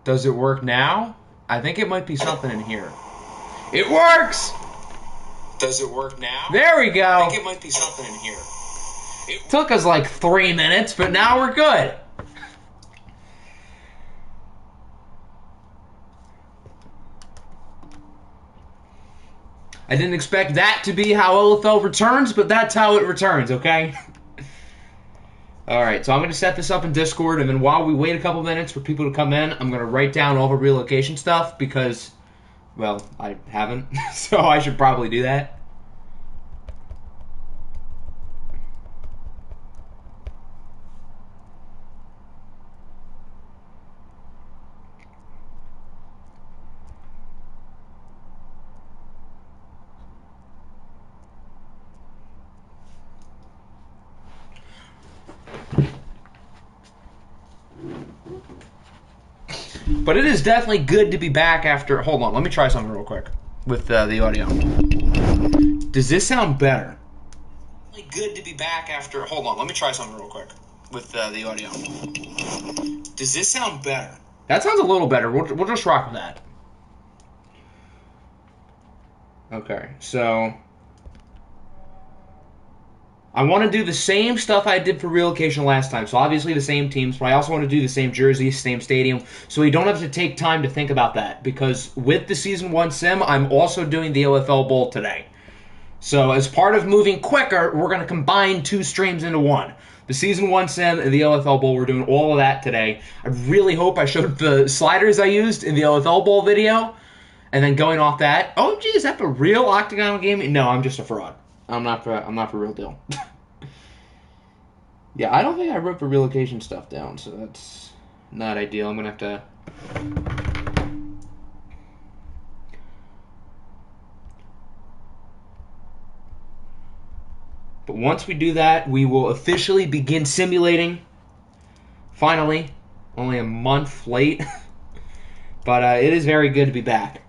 Does it work now? I think it might be something in here. It works! Does it work now? There we go. I think it might be something in here. It took us like 3 minutes, but now we're good. I didn't expect that to be how OFL returns, but that's how it returns, okay? Alright, so I'm going to set this up in Discord, and then while we wait a couple minutes for people to come in, I'm going to write down all the relocation stuff, because, well, I haven't, so I should probably do that. But it is definitely good to be back after... Hold on, let me try something real quick with the audio. Does this sound better? Really good to be back after... Hold on, let me try something real quick with the audio. Does this sound better? That sounds a little better. We'll just rock with that. Okay, so... I want to do the same stuff I did for relocation last time. So obviously the same teams, but I also want to do the same jerseys, same stadium, so we don't have to take time to think about that. Because with the Season 1 sim, I'm also doing the OFL Bowl today. So as part of moving quicker, we're going to combine 2 streams into one. The Season 1 sim and the OFL Bowl, we're doing all of that today. I really hope I showed the sliders I used in the OFL Bowl video. And then going off that, OMG, is that the real Octagon game? No, I'm just a fraud. I'm not for real deal. Yeah, I don't think I wrote the relocation stuff down, so that's not ideal. I'm going to have to... But once we do that, we will officially begin simulating. Finally. Only a month late. But it is very good to be back.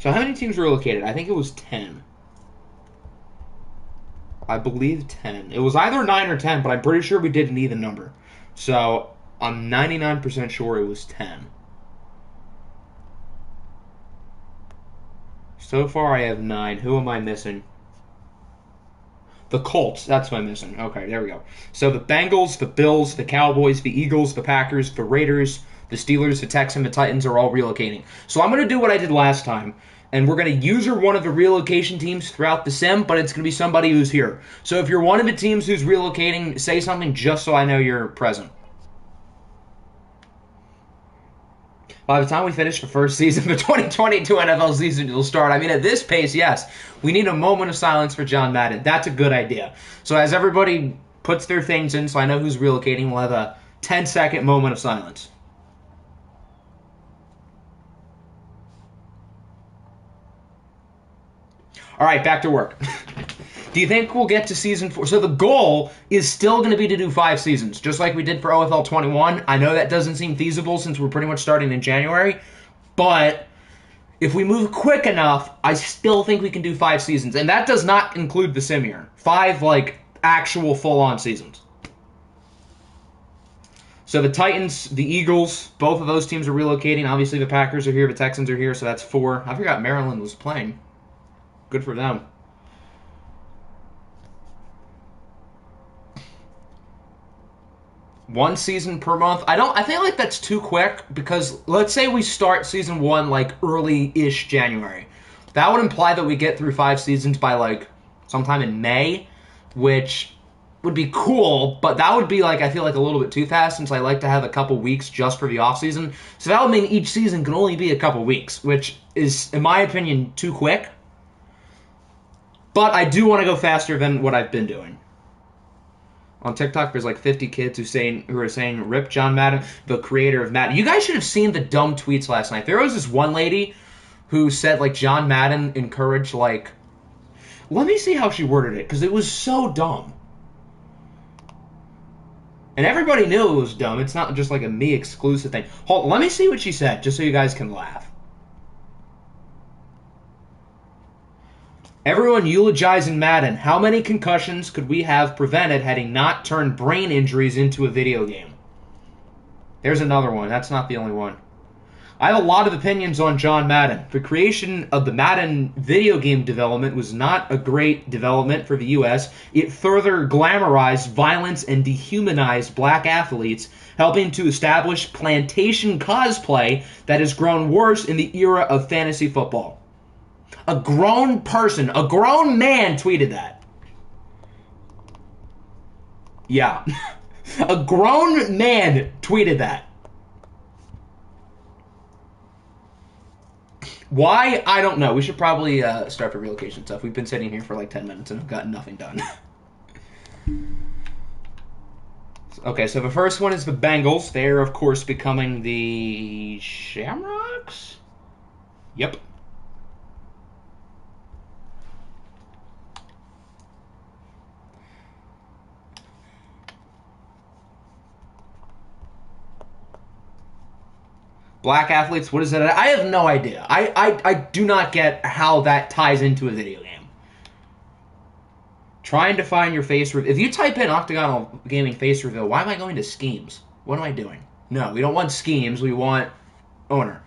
So how many teams were relocated? I think it was 10. I believe 10. It was either 9 or 10, but I'm pretty sure we did an even number. So I'm 99% sure it was 10. So far I have 9. Who am I missing? The Colts. That's what I'm missing. Okay, there we go. So the Bengals, the Bills, the Cowboys, the Eagles, the Packers, the Raiders, the Steelers, the Texans, the Titans are all relocating. So I'm going to do what I did last time, and we're going to user one of the relocation teams throughout the sim, but it's going to be somebody who's here. So if you're one of the teams who's relocating, say something just so I know you're present. By the time we finish the first season, the 2022 NFL season will start. I mean, at this pace, yes, we need a moment of silence for John Madden. That's a good idea. So as everybody puts their things in, so I know who's relocating, we'll have a 10-second moment of silence. All right, back to work. Do you think we'll get to Season 4? So the goal is still going to be to do 5 seasons, just like we did for OFL 21. I know that doesn't seem feasible since we're pretty much starting in January, but if we move quick enough, I still think we can do 5 seasons, and that does not include the sim year. 5, like, actual full-on seasons. So the Titans, the Eagles, both of those teams are relocating. Obviously, the Packers are here, the Texans are here, so that's 4. I forgot Maryland was playing. Good for them. One season per month. I think like that's too quick, because let's say we start Season 1 like early-ish January. That would imply that we get through 5 seasons by like sometime in May, which would be cool, but that would be like, I feel like a little bit too fast, since I like to have a couple weeks just for the off season. So that would mean each season can only be a couple weeks, which is, in my opinion, too quick. But I do want to go faster than what I've been doing. On TikTok, there's like 50 kids who are saying, "Rip John Madden, the creator of Madden." You guys should have seen the dumb tweets last night. There was this one lady who said, like, John Madden encouraged, like... Let me see how she worded it, because it was so dumb. And everybody knew it was dumb. It's not just like a me exclusive thing. Hold on, let me see what she said, just so you guys can laugh. Everyone eulogizing Madden. How many concussions could we have prevented had he not turned brain injuries into a video game? There's another one. That's not the only one. I have a lot of opinions on John Madden. The creation of the Madden video game development was not a great development for the U.S. It further glamorized violence and dehumanized black athletes, helping to establish plantation cosplay that has grown worse in the era of fantasy football. A grown person, a grown man tweeted that. Yeah. A grown man tweeted that. Why? I don't know. We should probably start the relocation stuff. We've been sitting here for like 10 minutes and have gotten nothing done. Okay, so the first one is the Bengals. They're, of course, becoming the Shamrocks? Yep. Black athletes, what is that? I have no idea. I do not get how that ties into a video game. Trying to find your face reveal. If you type in Octagonal Gaming face reveal, why am I going to schemes? What am I doing? No, we don't want schemes. We want owner.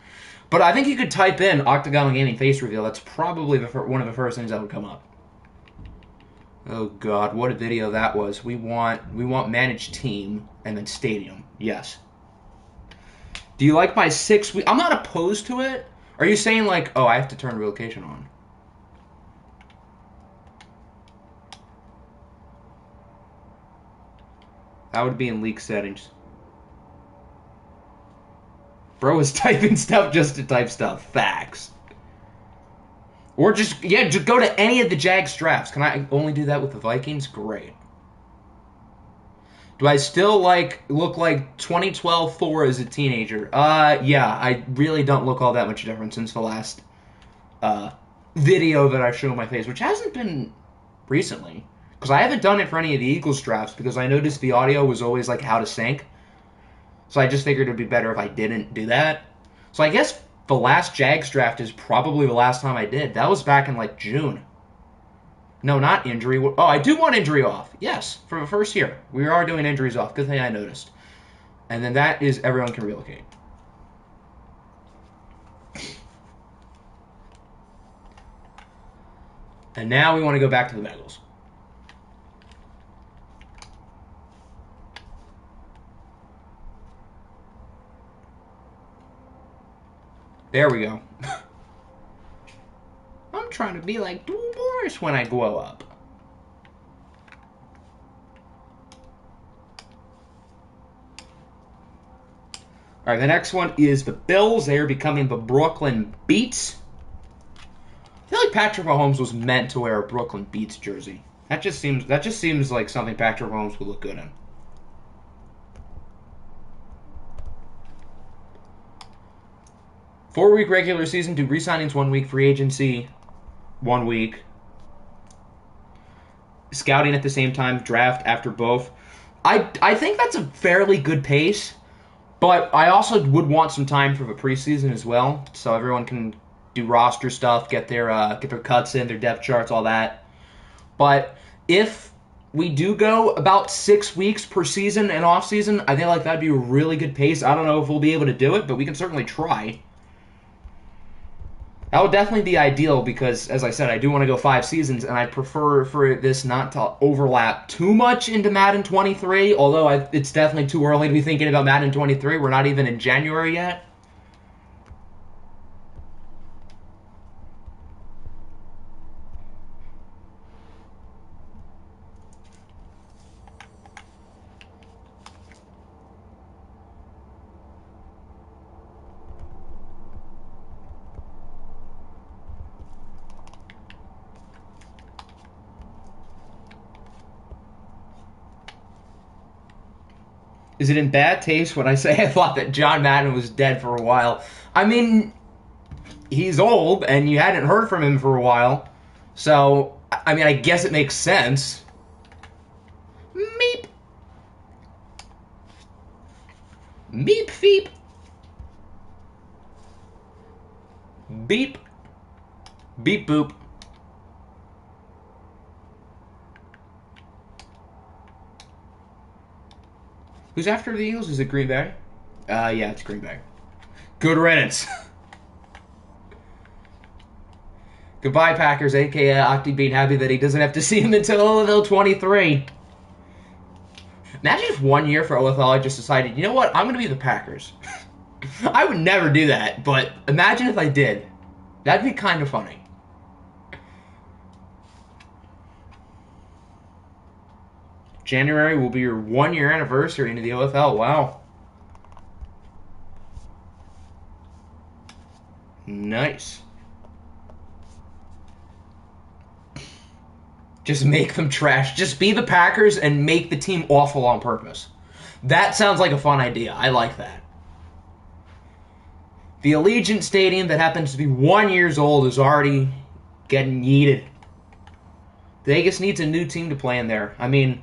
But I think you could type in Octagonal Gaming face reveal. That's probably one of the first things that would come up. Oh God, what a video that was. We want managed team and then stadium. Yes. Do you like my 6 week? I'm not opposed to it. Are you saying like, oh, I have to turn relocation on? That would be in leak settings. Bro is typing stuff just to type stuff. Facts. Or just go to any of the Jags drafts. Can I only do that with the Vikings? Great. Do I still look like 2012 Thor as a teenager? Yeah, I really don't look all that much different since the last video that I've shown my face, which hasn't been recently. Because I haven't done it for any of the Eagles drafts because I noticed the audio was always like how to sync. So I just figured it would be better if I didn't do that. So I guess the last Jags draft is probably the last time I did. That was back in like June. No, not injury. Oh, I do want injury off. Yes, for the first year. We are doing injuries off. Good thing I noticed. And then that is everyone can relocate. And now we want to go back to the Bengals. There we go. I'm trying to be like Drew Morris when I grow up. All right, the next one is the Bills. They are becoming the Brooklyn Beats. I feel like Patrick Mahomes was meant to wear a Brooklyn Beats jersey. That just seems like something Patrick Mahomes would look good in. Four-week regular season, do re-signings 1 week, free agency 1 week, scouting at the same time, draft after both. I think that's a fairly good pace, but I also would want some time for the preseason as well, so everyone can do roster stuff, get their cuts in, their depth charts, all that. But if we do go about 6 weeks per season and off season, I think like that'd be a really good pace. I don't know if we'll be able to do it, but we can certainly try. That would definitely be ideal because, as I said, I do want to go 5 seasons, and I prefer for this not to overlap too much into Madden 23, although it's definitely too early to be thinking about Madden 23. We're not even in January yet. Is it in bad taste when I say I thought that John Madden was dead for a while? I mean, he's old, and you hadn't heard from him for a while. So, I mean, I guess it makes sense. Meep. Meep feep. Beep. Beep boop. Who's after the Eagles? Is it Green Bay? Yeah, it's Green Bay. Good riddance. Goodbye, Packers, a.k.a. Octi being happy that he doesn't have to see him until OFL 23. Imagine if 1 year for OFL I just decided, you know what, I'm going to be the Packers. I would never do that, but imagine if I did. That'd be kind of funny. January will be your 1 year anniversary into the OFL. Wow. Nice. Just make them trash. Just be the Packers and make the team awful on purpose. That sounds like a fun idea. I like that. The Allegiant Stadium that happens to be 1 year old is already getting yeeted. Vegas needs a new team to play in there. I mean,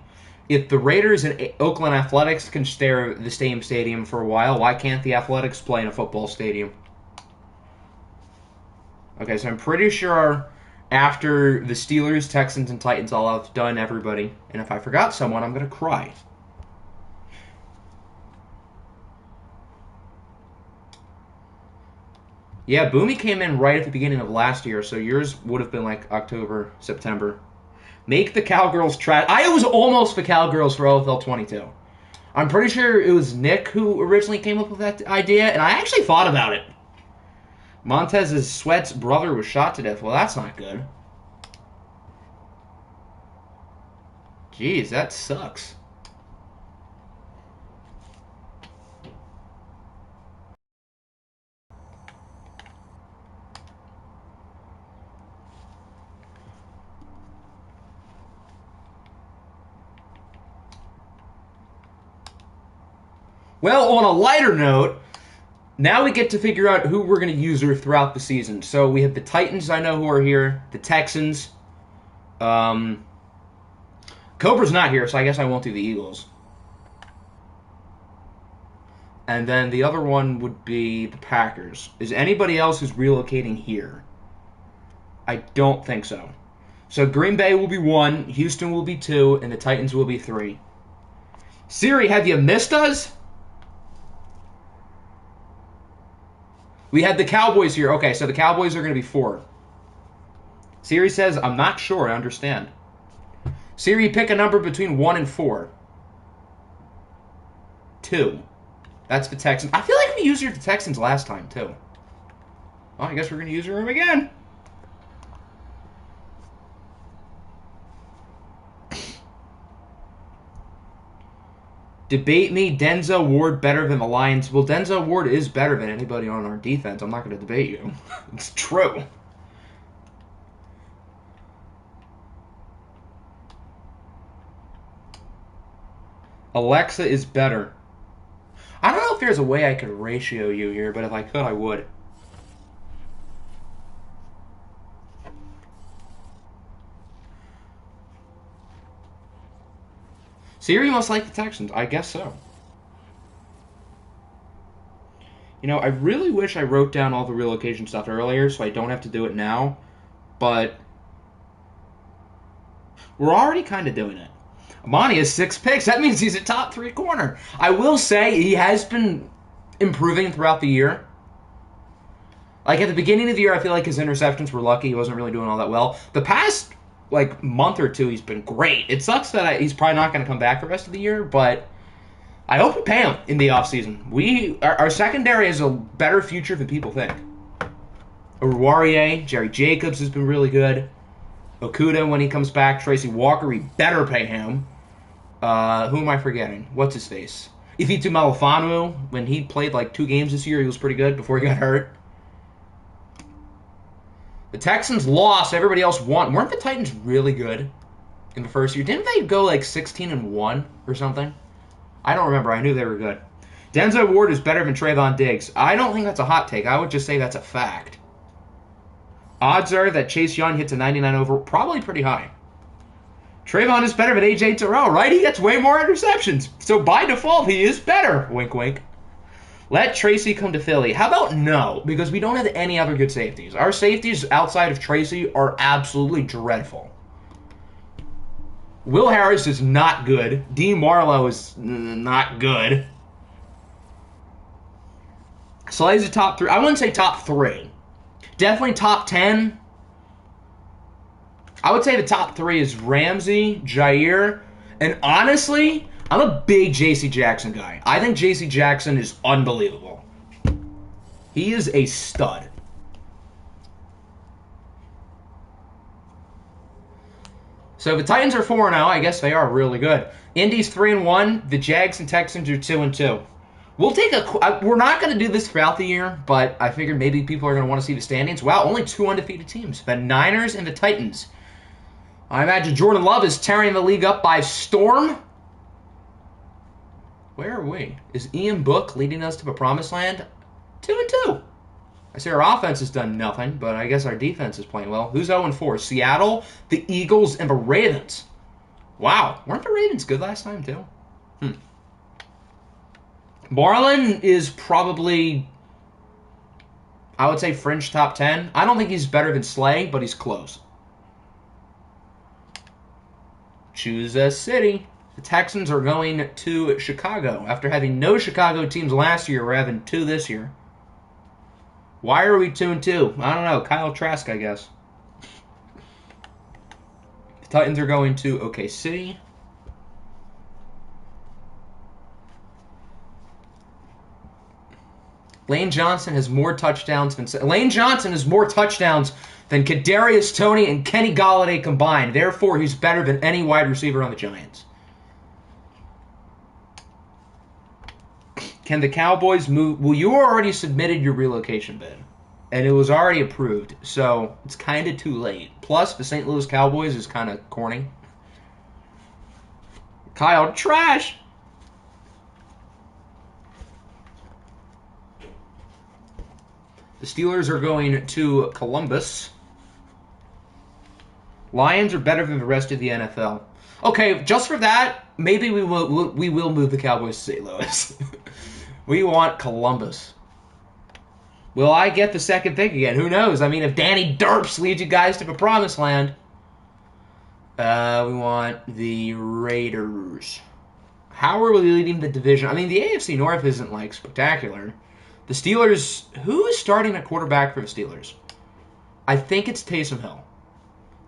if the Raiders and Oakland Athletics can share the same stadium for a while, why can't the Athletics play in a football stadium? Okay, so I'm pretty sure after the Steelers, Texans, and Titans, I'll have done everybody. And if I forgot someone, I'm going to cry. Yeah, Boomy came in right at the beginning of last year, so yours would have been like October, September. Make the Cowgirls trash. I was almost the Cowgirls for OFL 22. I'm pretty sure it was Nick who originally came up with that idea, and I actually thought about it. Montez's Sweat's brother was shot to death. Well, that's not good. Jeez, that sucks. Well, on a lighter note, now we get to figure out who we're going to use throughout the season. So we have the Titans, I know who are here. The Texans. Cobra's not here, so I guess I won't do the Eagles. And then the other one would be the Packers. Is anybody else who's relocating here? I don't think so. So Green Bay will be 1, Houston will be 2, and the Titans will be 3. Siri, have you missed us? We had the Cowboys here. Okay, so the Cowboys are going to be 4. Siri says, I'm not sure I understand. Siri, pick a number between 1 and 4. 2. That's the Texans. I feel like we used the Texans last time, too. Well, I guess we're going to use them again. Debate me, Denzel Ward better than the Lions. Well, Denzel Ward is better than anybody on our defense. I'm not going to debate you. It's true. Alexa is better. I don't know if there's a way I could ratio you here, but if I could, I would. Siri must like the Texans. I guess so. You know, I really wish I wrote down all the relocation stuff earlier so I don't have to do it now, but we're already kind of doing it. Amani has 6 picks. That means he's a top 3 corner. I will say he has been improving throughout the year. Like, at the beginning of the year, I feel like his interceptions were lucky. He wasn't really doing all that well. The past, like, month or two, he's been great. It sucks that he's probably not going to come back the rest of the year, but I hope we pay him in the offseason. Our secondary has a better future than people think. Oruwariye, Jerry Jacobs has been really good. Okuda, when he comes back. Tracy Walker, we better pay him. Who am I forgetting? What's his face? Ifitu Malafanu, when he played like 2 games this year, he was pretty good before he got hurt. The Texans lost. Everybody else won. Weren't the Titans really good in the first year? Didn't they go like 16-1 or something? I don't remember. I knew they were good. Denzel Ward is better than Trayvon Diggs. I don't think that's a hot take. I would just say that's a fact. Odds are that Chase Young hits a 99 over, probably pretty high. Trayvon is better than A.J. Terrell, right? He gets way more interceptions. So by default, he is better. Wink, wink. Let Tracy come to Philly. How about no? Because we don't have any other good safeties. Our safeties outside of Tracy are absolutely dreadful. Will Harris is not good. D. Marlowe is not good. Slay's a top 3. I wouldn't say top 3. Definitely top 10. I would say the top 3 is Ramsey, Jair, and honestly, I'm a big J.C. Jackson guy. I think J.C. Jackson is unbelievable. He is a stud. So the Titans are 4-0. I guess they are really good. Indy's 3-1. The Jags and Texans are 2-2. We'll take we're not going to do this throughout the year, but I figured maybe people are going to want to see the standings. Wow, only 2 undefeated teams. The Niners and the Titans. I imagine Jordan Love is tearing the league up by storm. Where are we? Is Ian Book leading us to the promised land? 2-2. I see our offense has done nothing, but I guess our defense is playing well. Who's 0-4? Seattle, the Eagles, and the Ravens. Wow. Weren't the Ravens good last time, too? Marlon is probably, I would say, fringe top 10. I don't think he's better than Slay, but he's close. Choose a city. The Texans are going to Chicago. After having no Chicago teams last year, we're having 2 this year. Why are we 2-2? I don't know. Kyle Trask, I guess. The Titans are going to OKC. Lane Johnson has more touchdowns than Kadarius Toney and Kenny Golladay combined. Therefore, he's better than any wide receiver on the Giants. Can the Cowboys move? Well, you already submitted your relocation bid, and it was already approved, so it's kind of too late. Plus, the St. Louis Cowboys is kind of corny. Kyle Trash. The Steelers are going to Columbus. Lions are better than the rest of the NFL. Okay, just for that, maybe we will move the Cowboys to St. Louis. We want Columbus. Will I get the second pick again? Who knows? I mean, if Danny Derps leads you guys to the promised land. We want the Raiders. How are we leading the division? I mean, the AFC North isn't, like, spectacular. The Steelers, who is starting at quarterback for the Steelers? I think it's Taysom Hill.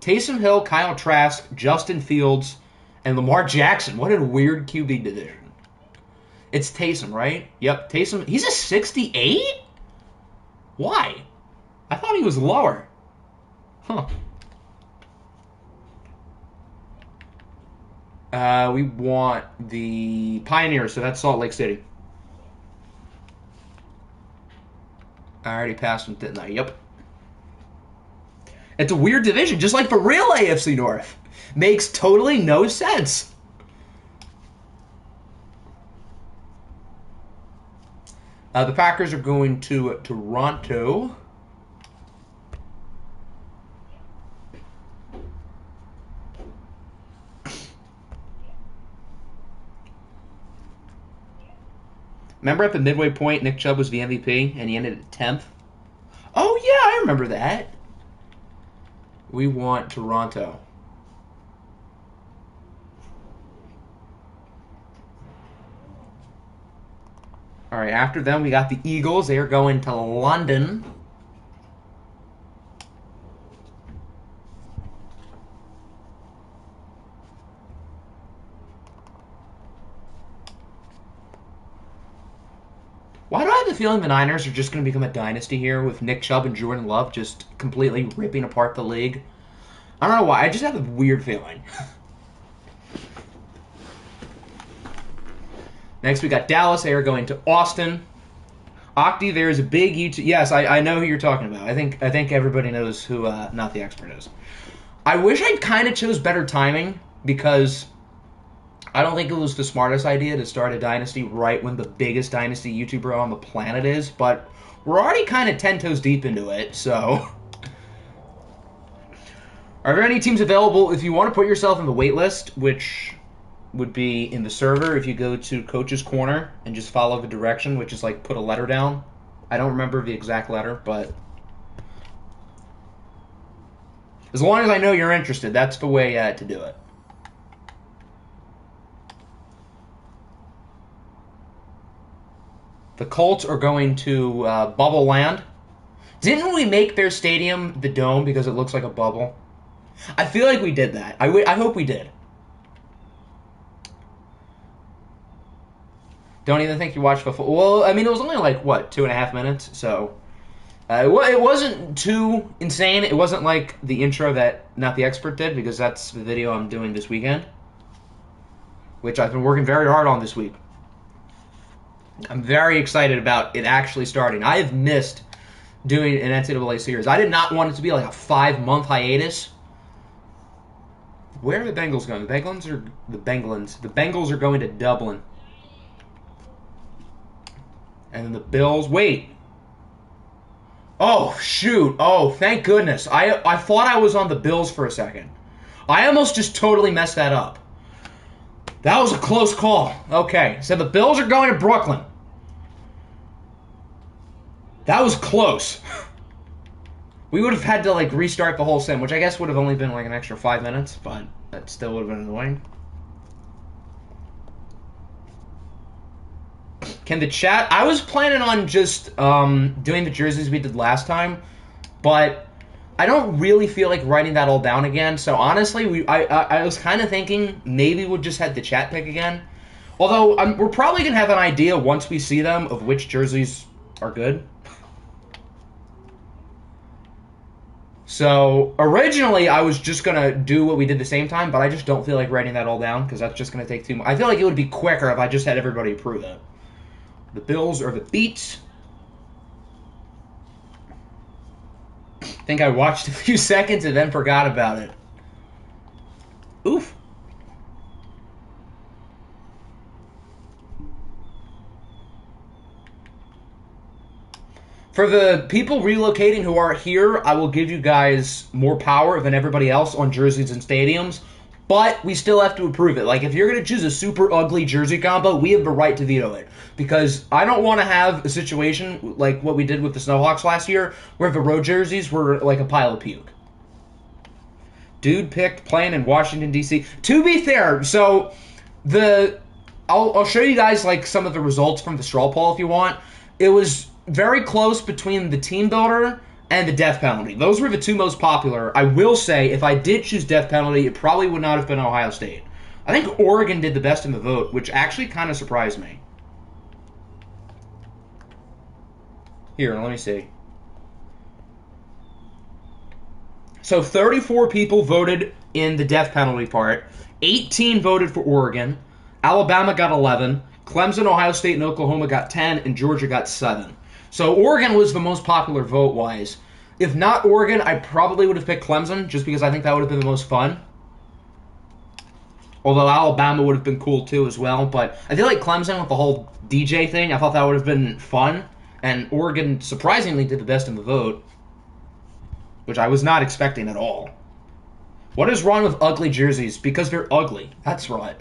Taysom Hill, Kyle Trask, Justin Fields, and Lamar Jackson. What a weird QB division. It's Taysom, right? Yep, Taysom. He's a 68? Why? I thought he was lower. Huh. We want the Pioneers, so that's Salt Lake City. I already passed him, didn't I? Yep. It's a weird division, just like the real AFC North. Makes totally no sense. The Packers are going to Toronto. Remember at the midway point, Nick Chubb was the MVP, and he ended at 10th? Oh, yeah, I remember that. We want Toronto. All right, after them, we got the Eagles. They are going to London. Why do I have the feeling the Niners are just going to become a dynasty here with Nick Chubb and Jordan Love just completely ripping apart the league? I don't know why. I just have a weird feeling. Next, we got Dallas. They are going to Austin. Octi, there is a big YouTube. Yes, I know who you're talking about. I think everybody knows who Not the Expert is. I wish I'd kind of chose better timing because I don't think it was the smartest idea to start a dynasty right when the biggest dynasty YouTuber on the planet is, but we're already kind of 10 toes deep into it, so. Are there any teams available if you want to put yourself in the wait list, which would be in the server if you go to Coach's Corner and just follow the direction, which is like put a letter down. I don't remember the exact letter, but as long as I know you're interested, that's the way to do it. The Colts are going to Bubble Land. Didn't we make their stadium the Dome because it looks like a bubble? I feel like we did that. I hope we did. Don't even think you watched the full... Well, I mean, it was only like, what, 2.5 minutes? So, it wasn't too insane. It wasn't like the intro that Not the Expert did, because that's the video I'm doing this weekend, which I've been working very hard on this week. I'm very excited about it actually starting. I have missed doing an NCAA series. I did not want it to be like a 5-month hiatus. Where are the Bengals going? The Bengals are going to Dublin. And then the Bills. Wait. Oh, shoot. Oh, thank goodness. I thought I was on the Bills for a second. I almost just totally messed that up. That was a close call. Okay, so the Bills are going to Brooklyn. That was close. We would have had to, like, restart the whole sim, which I guess would have only been, like, an extra 5 minutes, but that still would have been annoying. Can the chat... I was planning on just doing the jerseys we did last time, but I don't really feel like writing that all down again. So honestly, I was kind of thinking maybe we'll just have the chat pick again. Although we're probably going to have an idea once we see them of which jerseys are good. So originally I was just going to do what we did the same time, but I just don't feel like writing that all down because that's just going to take too much. I feel like it would be quicker if I just had everybody approve it. The Bills are the Beats. I think I watched a few seconds and then forgot about it. Oof. For the people relocating who are here, I will give you guys more power than everybody else on jerseys and stadiums, but we still have to approve it. Like, if you're going to choose a super ugly jersey combo, we have the right to veto it. Because I don't want to have a situation like what we did with the Snowhawks last year, where the road jerseys were like a pile of puke. Dude picked playing in Washington, D.C. To be fair, so I'll show you guys like some of the results from the straw poll if you want. It was very close between the team builder and the death penalty. Those were the two most popular. I will say, if I did choose death penalty, it probably would not have been Ohio State. I think Oregon did the best in the vote, which actually kind of surprised me. Here, let me see. So 34 people voted in the death penalty part. 18 voted for Oregon. Alabama got 11. Clemson, Ohio State, and Oklahoma got 10, and Georgia got 7. So Oregon was the most popular vote-wise. If not Oregon, I probably would have picked Clemson, just because I think that would have been the most fun. Although Alabama would have been cool too as well. But I feel like Clemson with the whole DJ thing, I thought that would have been fun. And Oregon surprisingly did the best in the vote, which I was not expecting at all. What is wrong with ugly jerseys? Because they're ugly. That's right.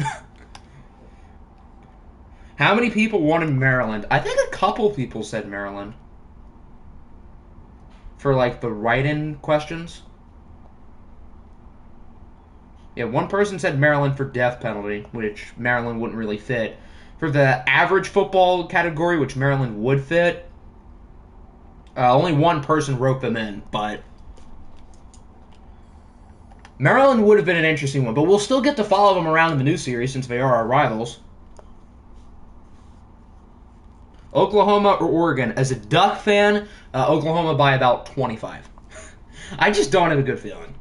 How many people wanted Maryland? I think a couple people said Maryland. For, like, the write-in questions. Yeah, one person said Maryland for death penalty, which Maryland wouldn't really fit. For the average football category, which Maryland would fit, only one person wrote them in, but Maryland would have been an interesting one. But we'll still get to follow them around in the new series since they are our rivals. Oklahoma or Oregon? As a Duck fan, Oklahoma by about 25. I just don't have a good feeling.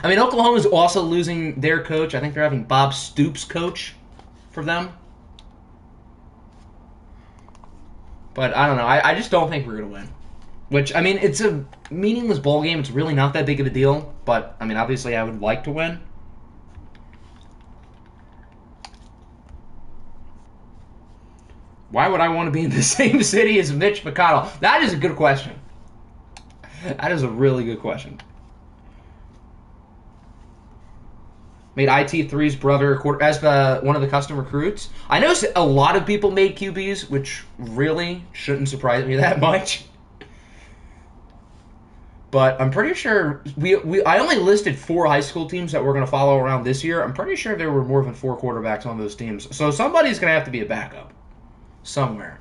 I mean, Oklahoma's also losing their coach. I think they're having Bob Stoops coach for them. But I don't know. I just don't think we're going to win. Which, I mean, it's a meaningless bowl game. It's really not that big of a deal. But, I mean, obviously I would like to win. Why would I want to be in the same city as Mitch McConnell? That is a good question. That is a really good question. Made IT3's brother as one of the custom recruits. I noticed a lot of people made QBs, which really shouldn't surprise me that much. But I'm pretty sure I only listed 4 high school teams that we're going to follow around this year. I'm pretty sure there were more than 4 quarterbacks on those teams. So somebody's going to have to be a backup somewhere.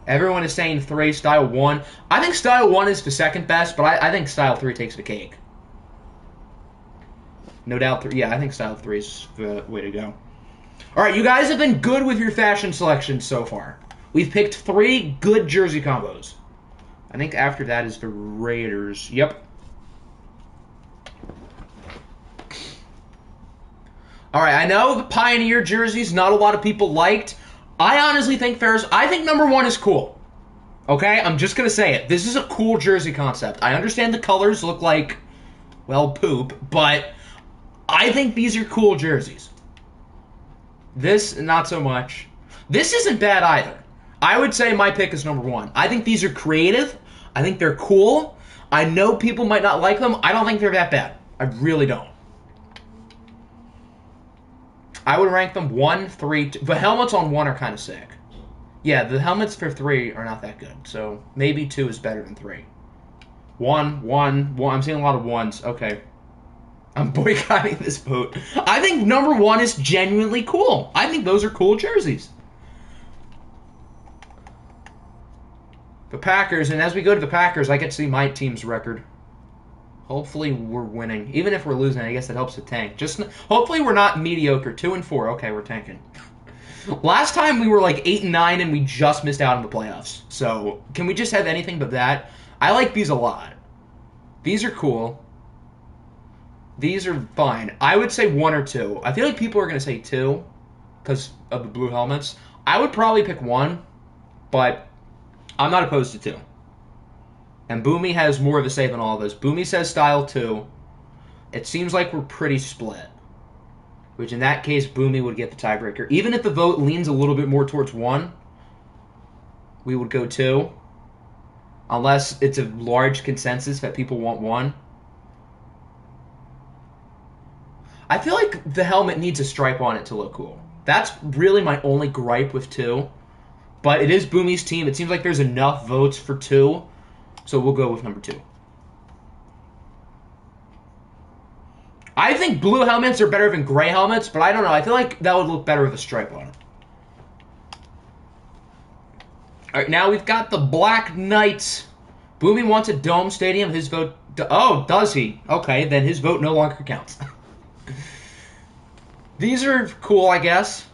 Everyone is saying 3, Style 1. I think Style 1 is the second best, but I think Style 3 takes the cake. No doubt. Yeah, I think Style 3 is the way to go. All right, you guys have been good with your fashion selections so far. We've picked 3 good jersey combos. I think after that is the Raiders. Yep. All right, I know the Pioneer jerseys not a lot of people liked. I honestly think Ferris, I think number 1 is cool. Okay, I'm just going to say it. This is a cool jersey concept. I understand the colors look like, well, poop, but I think these are cool jerseys. This, not so much. This isn't bad either. I would say my pick is number 1. I think these are creative. I think they're cool. I know people might not like them. I don't think they're that bad. I really don't. I would rank them 1, 3, 2. The helmets on 1 are kind of sick. Yeah, the helmets for 3 are not that good. So maybe 2 is better than 3. 1. I'm seeing a lot of 1s. Okay. I'm boycotting this vote. I think number 1 is genuinely cool. I think those are cool jerseys. The Packers, and as we go to the Packers, I get to see my team's record. Hopefully we're winning. Even if we're losing, I guess it helps the tank. Hopefully we're not mediocre. 2-4. Okay, we're tanking. Last time we were like 8-9 and we just missed out on the playoffs. So can we just have anything but that? I like these a lot. These are cool. These are fine. I would say 1 or 2. I feel like people are going to say 2 because of the blue helmets. I would probably pick 1, but I'm not opposed to 2. And Boomy has more of a say than all of us. Boomy says Style 2. It seems like we're pretty split. Which in that case, Boomy would get the tiebreaker. Even if the vote leans a little bit more towards 1, we would go 2. Unless it's a large consensus that people want 1. I feel like the helmet needs a stripe on it to look cool. That's really my only gripe with 2. But it is Boomy's team. It seems like there's enough votes for 2. So we'll go with number 2. I think blue helmets are better than gray helmets, but I don't know. I feel like that would look better with a stripe on it. All right, now we've got the Black Knights. Boomy wants a dome stadium. His vote... Oh, does he? Okay, then his vote no longer counts. These are cool, I guess.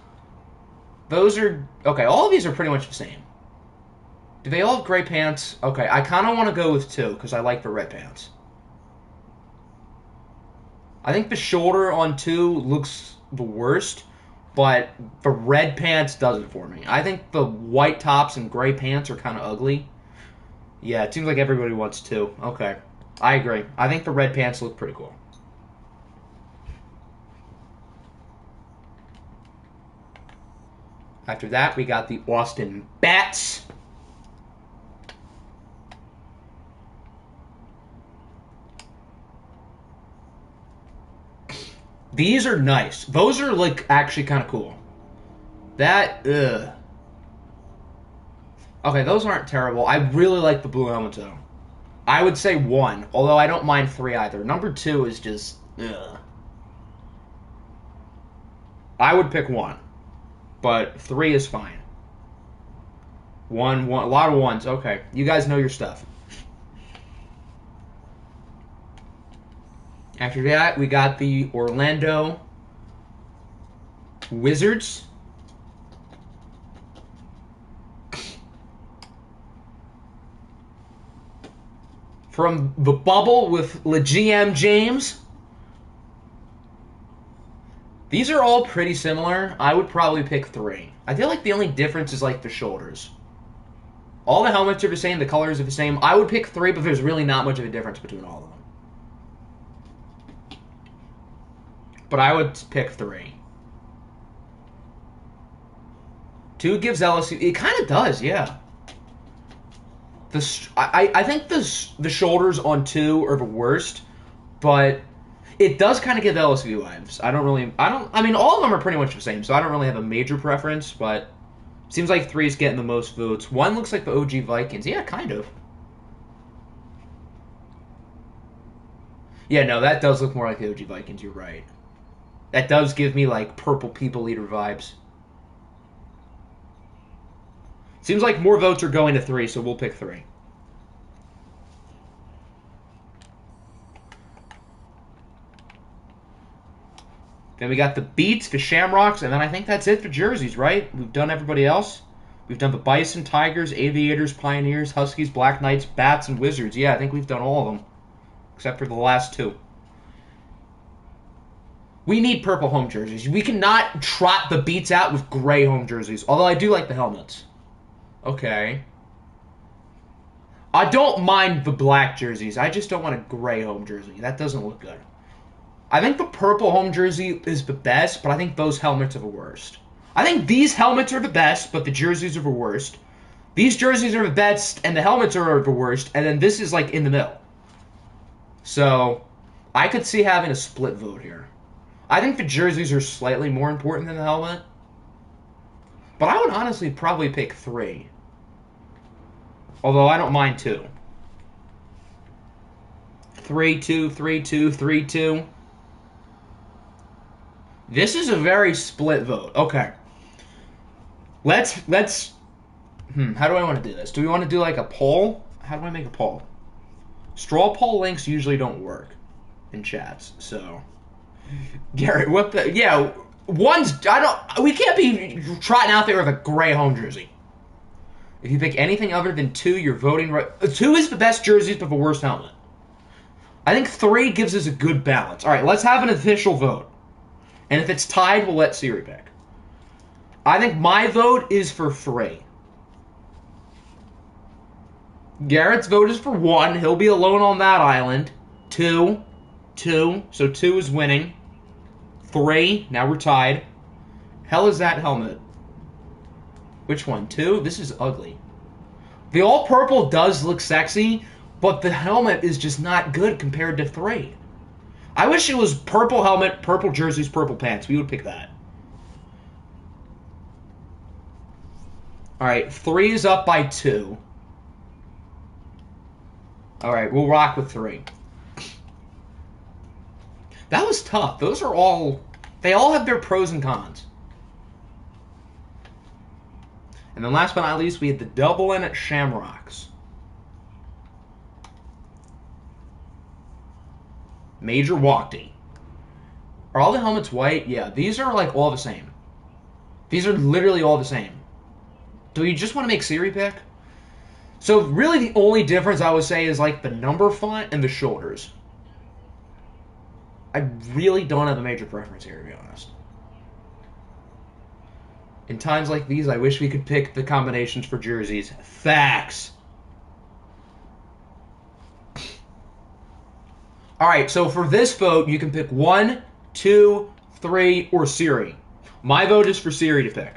Those are... Okay, all of these are pretty much the same. Do they all have gray pants? Okay, I kind of want to go with 2 because I like the red pants. I think the shoulder on 2 looks the worst, but the red pants does it for me. I think the white tops and gray pants are kind of ugly. Yeah, it seems like everybody wants 2. Okay, I agree. I think the red pants look pretty cool. After that, we got the Austin Bats. These are nice. Those are, like, actually kind of cool. That, ugh. Okay, those aren't terrible. I really like the blue helmet, though. I would say 1, although I don't mind 3 either. Number 2 is just, ugh. I would pick 1, but 3 is fine. 1, a lot of 1s. Okay, you guys know your stuff. After that, we got the Orlando Wizards. From the bubble with LeGM James. These are all pretty similar. I would probably pick 3. I feel like the only difference is like the shoulders. All the helmets are the same, the colors are the same. I would pick 3, but there's really not much of a difference between all of them. But I would pick 3. 2 gives LSU... It kind of does, yeah. I think the shoulders on 2 are the worst, but it does kind of give LSU vibes. I mean, all of them are pretty much the same, so I don't really have a major preference, but it seems like 3 is getting the most votes. 1 looks like the OG Vikings. Yeah, kind of. Yeah, no, that does look more like the OG Vikings. You're right. That does give me, like, Purple People Eater vibes. Seems like more votes are going to 3, so we'll pick 3. Then we got the Beats, the Shamrocks, and then I think that's it for jerseys, right? We've done everybody else. We've done the Bison, Tigers, Aviators, Pioneers, Huskies, Black Knights, Bats, and Wizards. Yeah, I think we've done all of them, except for the last 2. We need purple home jerseys. We cannot trot the Beats out with gray home jerseys, although I do like the helmets. Okay. I don't mind the black jerseys. I just don't want a gray home jersey. That doesn't look good. I think the purple home jersey is the best, but I think those helmets are the worst. I think these helmets are the best, but the jerseys are the worst. These jerseys are the best, and the helmets are the worst, and then this is like in the middle. So, I could see having a split vote here. I think the jerseys are slightly more important than the helmet. But I would honestly probably pick 3. Although I don't mind 2. 3-2, 3-2, 3-2. This is a very split vote. Okay. Let's how do I want to do this? Do we want to do like a poll? How do I make a poll? Straw poll links usually don't work in chats, so Garrett, what the we can't be trotting out there with a gray home jersey. If you pick anything other than 2, you're voting right. 2 is the best jerseys, but the worst helmet. I think 3 gives us a good balance. All right, let's have an official vote. And if it's tied, we'll let Siri pick. I think my vote is for 3. Garrett's vote is for 1. He'll be alone on that island. 2. So 2 is winning. 3. Now we're tied. Hell is that helmet? Which one? 2? This is ugly. The all-purple does look sexy, but the helmet is just not good compared to 3. I wish it was purple helmet, purple jerseys, purple pants. We would pick that. Alright, 3 is up by 2. Alright, we'll rock with 3. That was tough. Those are all... They all have their pros and cons. And then last but not least, we had the Dublin Shamrocks. Major Walkty. Are all the helmets white? Yeah, these are like all the same. These are literally all the same. Do you just want to make Siri pick? So really the only difference I would say is like the number font and the shoulders. I really don't have a major preference here, to be honest. In times like these, I wish we could pick the combinations for jerseys. Facts. Alright, so for this vote, you can pick 1, 2, 3, or Siri. My vote is for Siri to pick.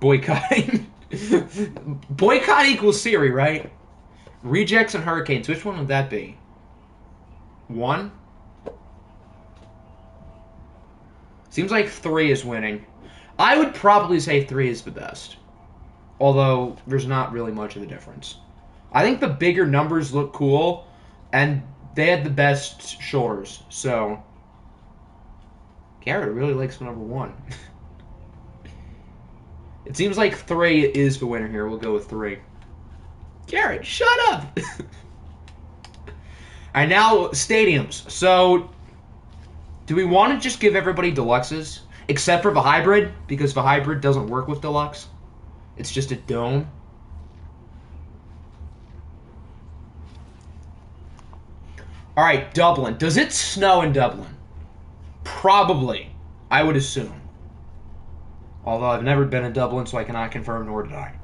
Boycotting. Boycott equals Siri, right? Rejects and Hurricanes. Which one would that be? 1? Seems like 3 is winning. I would probably say 3 is the best. Although, there's not really much of a difference. I think the bigger numbers look cool, and they had the best shoulders, so... Garrett really likes number 1. It seems like 3 is the winner here. We'll go with 3. Garrett, shut up! Alright, now, stadiums. So, do we want to just give everybody deluxes? Except for the hybrid, because the hybrid doesn't work with deluxe. It's just a dome. Alright, Dublin. Does it snow in Dublin? Probably, I would assume. Although I've never been in Dublin, so I cannot confirm nor deny.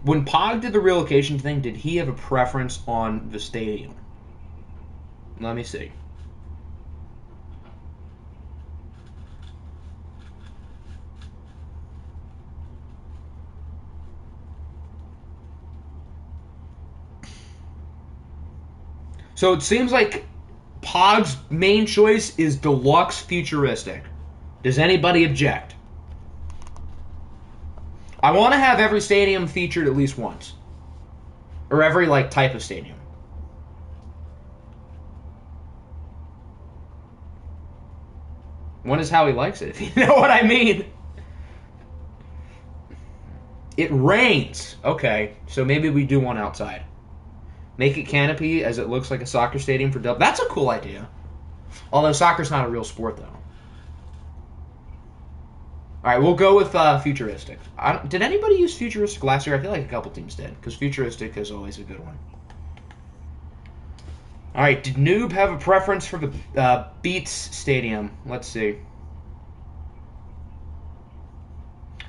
When Pog did the relocation thing, did he have a preference on the stadium? Let me see. So it seems like Pog's main choice is deluxe futuristic. Does anybody object? I want to have every stadium featured at least once. Or every, like, type of stadium. One is how he likes it, if you know what I mean. It rains. Okay, so maybe we do one outside. Make it canopy as it looks like a soccer stadium for Dub. That's a cool idea. Although soccer's not a real sport, though. All right, we'll go with futuristic. Did anybody use futuristic last year? I feel like a couple teams did, because futuristic is always a good one. All right, did Noob have a preference for the Beats Stadium? Let's see.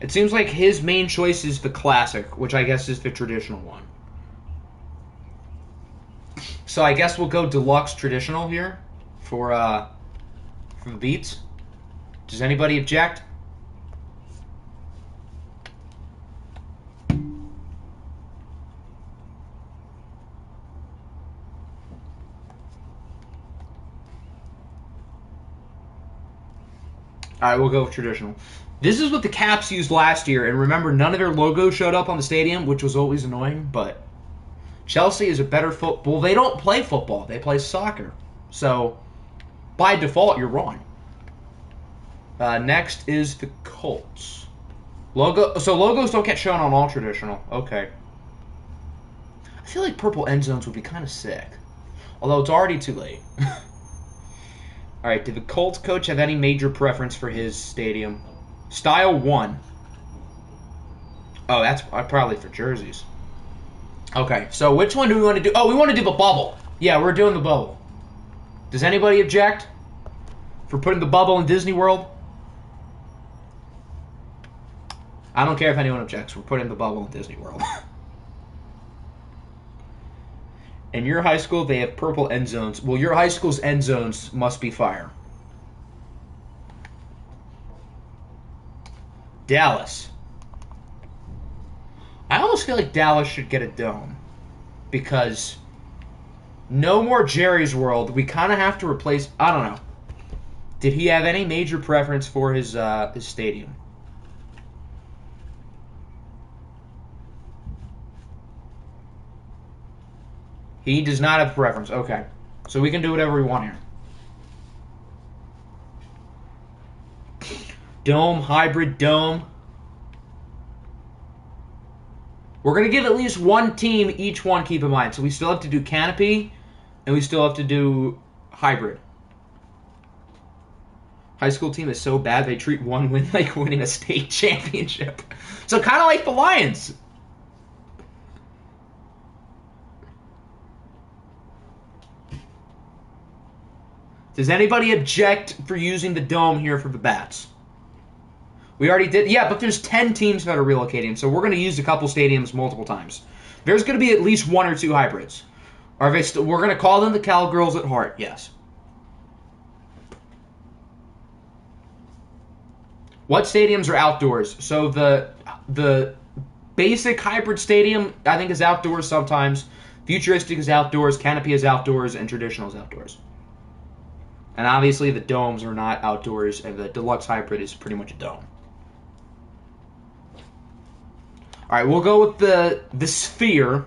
It seems like his main choice is the classic, which I guess is the traditional one. So I guess we'll go deluxe traditional here for the Beats. Does anybody object? All right, we'll go with traditional. This is what the Caps used last year, and remember, none of their logo showed up on the stadium, which was always annoying, but Chelsea is a better football. Well, they don't play football. They play soccer. So, by default, you're wrong. Next is the Colts. So logos don't get shown on all traditional. Okay. I feel like purple end zones would be kind of sick. Although it's already too late. All right, did the Colts coach have any major preference for his stadium? Style 1. Oh, that's probably for jerseys. Okay, so which one do we want to do? Oh, we want to do the bubble. Yeah, we're doing the bubble. Does anybody object for putting the bubble in Disney World? I don't care if anyone objects. We're putting the bubble in Disney World. In your high school, they have purple end zones. Well, your high school's end zones must be fire. Dallas. I almost feel like Dallas should get a dome. Because no more Jerry's World. We kind of have to replace... I don't know. Did he have any major preference for his stadium? He does not have a preference. Okay. So we can do whatever we want here. Dome, hybrid, dome. We're going to give at least one team each one, keep in mind. So we still have to do canopy, and we still have to do hybrid. High school team is so bad they treat one win like winning a state championship. So kind of like the Lions. Does anybody object for using the dome here for the Bats? We already did. Yeah, but there's 10 teams that are relocating, so we're going to use a couple stadiums multiple times. There's going to be at least one or two hybrids. Are they we're going to call them the Cowgirls at heart, yes. What stadiums are outdoors? So the basic hybrid stadium, I think, is outdoors sometimes. Futuristic is outdoors, canopy is outdoors, and traditional is outdoors. And obviously the domes are not outdoors, and the deluxe hybrid is pretty much a dome. All right, we'll go with the sphere.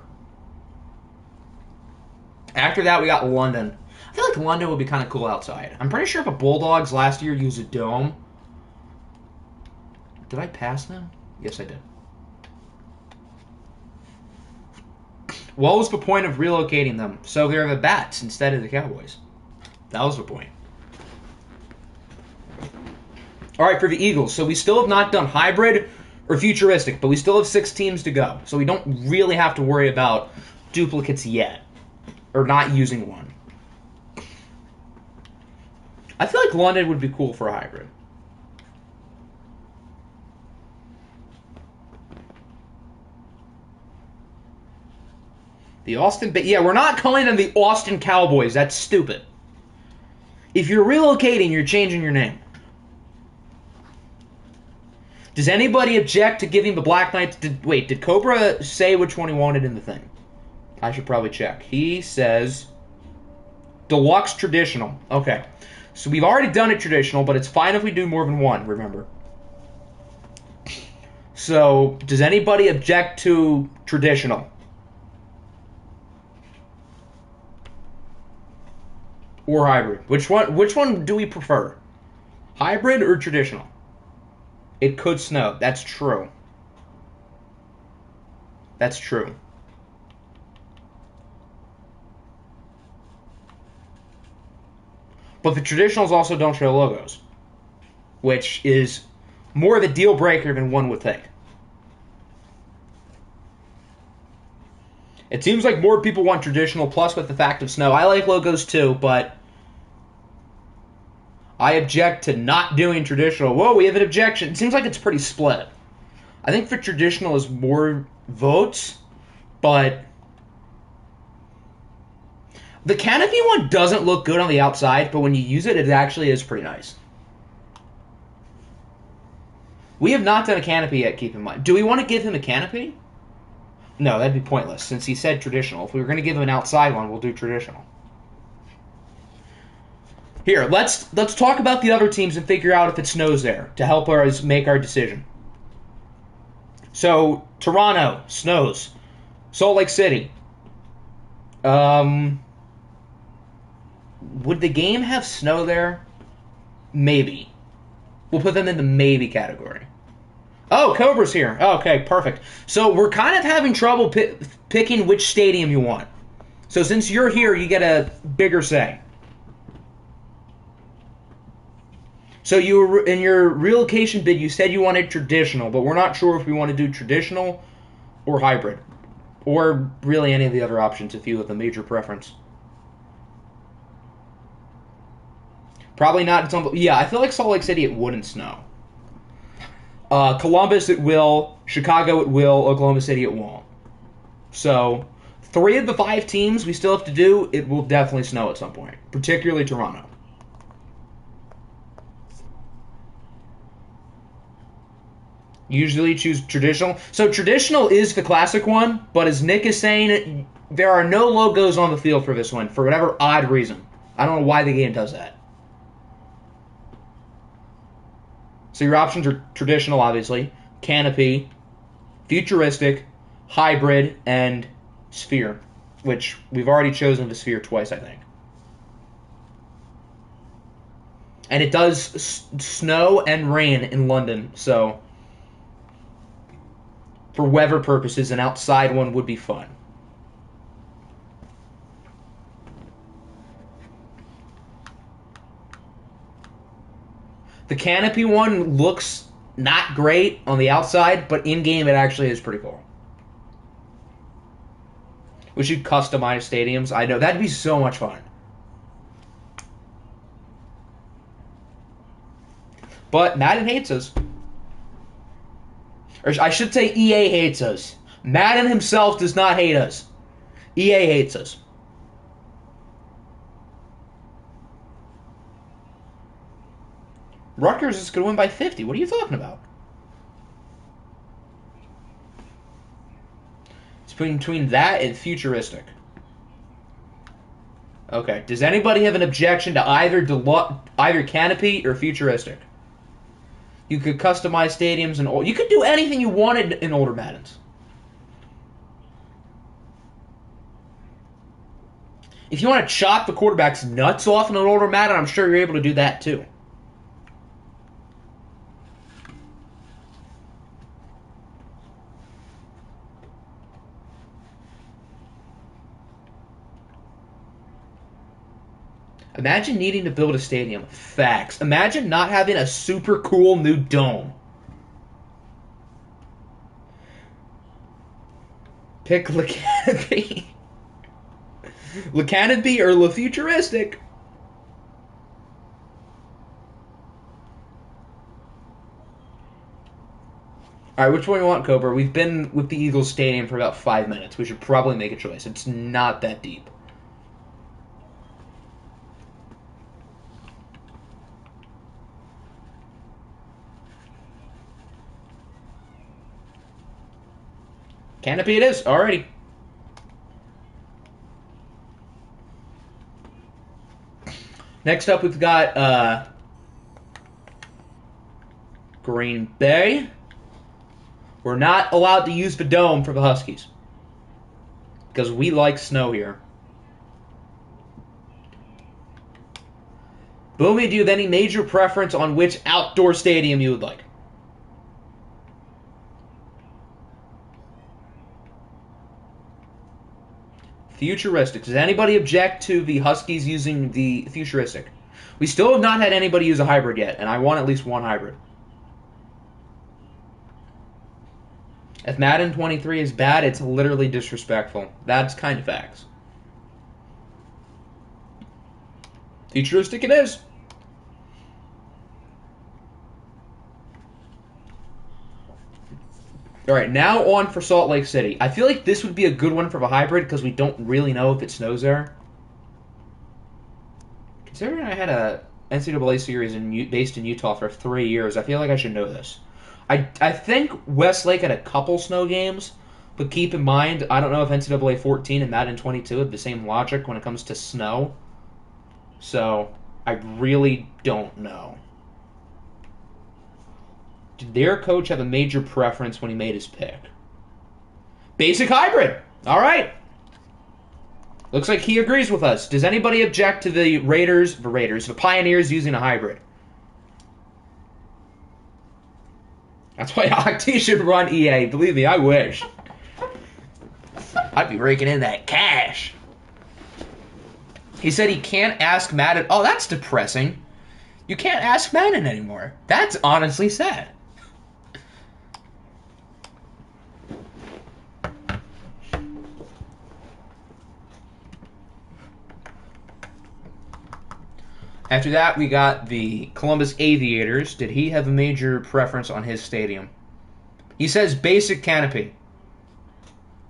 After that, we got London. I feel like London would be kind of cool outside. I'm pretty sure the Bulldogs last year used a dome. Did I pass them? Yes, I did. What was the point of relocating them? So they're the Bats instead of the Cowboys. That was the point. All right, for the Eagles. So we still have not done hybrid or futuristic, but we still have 6 teams to go. So we don't really have to worry about duplicates yet. Or not using one. I feel like London would be cool for a hybrid. The Austin... Yeah, we're not calling them the Austin Cowboys. That's stupid. If you're relocating, you're changing your name. Does anybody object to giving the Black Knights... Did Cobra say which one he wanted in the thing? I should probably check. He says... Deluxe Traditional. Okay. So we've already done it traditional, but it's fine if we do more than one, remember. So, does anybody object to traditional? Or hybrid? Which one do we prefer? Hybrid or traditional? It could snow. That's true. That's true. But the traditionals also don't show logos, which is more of a deal breaker than one would think. It seems like more people want traditional, plus with the fact of snow. I like logos too, but I object to not doing traditional. Whoa, we have an objection. It seems like it's pretty split. I think for traditional is more votes, but the canopy one doesn't look good on the outside, but when you use it, it actually is pretty nice. We have not done a canopy yet, keep in mind. Do we want to give him a canopy? No, that'd be pointless, since he said traditional. If we were going to give him an outside one, we'll do traditional. Here, let's talk about the other teams and figure out if it snows there to help us make our decision. So, Toronto, snows. Salt Lake City. Would the game have snow there? Maybe. We'll put them in the maybe category. Oh, Cobra's here. Okay, perfect. So we're kind of having trouble picking which stadium you want. So since you're here, you get a bigger say. So in your relocation bid, you said you wanted traditional, but we're not sure if we want to do traditional or hybrid. Or really any of the other options if you have a major preference. Probably not. Yeah, I feel like Salt Lake City, it wouldn't snow. Columbus, it will. Chicago, it will. Oklahoma City, it won't. So, 3 of the 5 teams we still have to do, it will definitely snow at some point. Particularly Toronto. Usually choose traditional. So, traditional is the classic one, but as Nick is saying, there are no logos on the field for this one, for whatever odd reason. I don't know why the game does that. So your options are traditional, obviously, canopy, futuristic, hybrid, and sphere, which we've already chosen the sphere twice, I think. And it does snow and rain in London, so for weather purposes, an outside one would be fun. The canopy one looks not great on the outside, but in-game it actually is pretty cool. We should customize stadiums. I know, that'd be so much fun. But Madden hates us. Or I should say EA hates us. Madden himself does not hate us. EA hates us. Rutgers is going to win by 50. What are you talking about? It's between that and futuristic. Okay. Does anybody have an objection to either canopy or futuristic? You could customize stadiums and you could do anything you wanted in older Maddens. If you want to chop the quarterback's nuts off in an older Madden, I'm sure you're able to do that too. Imagine needing to build a stadium. Facts. Imagine not having a super cool new dome. Pick Le Canopy. Le Canopy or Le Futuristic. Alright, which one do you want, Cobra? We've been with the Eagles Stadium for about 5 minutes. We should probably make a choice. It's not that deep. Canopy it is. Alrighty. Next up, we've got Green Bay. We're not allowed to use the dome for the Huskies because we like snow here. Boomy, do you have any major preference on which outdoor stadium you would like? Futuristic. Does anybody object to the Huskies using the futuristic? We still have not had anybody use a hybrid yet, and I want at least one hybrid. If Madden 23 is bad, it's literally disrespectful. That's kind of facts. Futuristic it is. Alright, now on for Salt Lake City. I feel like this would be a good one for a hybrid because we don't really know if it snows there. Considering I had a NCAA series based in Utah for 3 years, I feel like I should know this. I think Westlake had a couple snow games, but keep in mind, I don't know if NCAA 14 and Madden 22 have the same logic when it comes to snow. So, I really don't know. Did their coach have a major preference when he made his pick? Basic hybrid. All right. Looks like he agrees with us. Does anybody object to the the Pioneers using a hybrid? That's why Octi should run EA. Believe me, I wish. I'd be raking in that cash. He said he can't ask Madden. Oh, that's depressing. You can't ask Madden anymore. That's honestly sad. After that, we got the Columbus Aviators. Did he have a major preference on his stadium? He says basic canopy.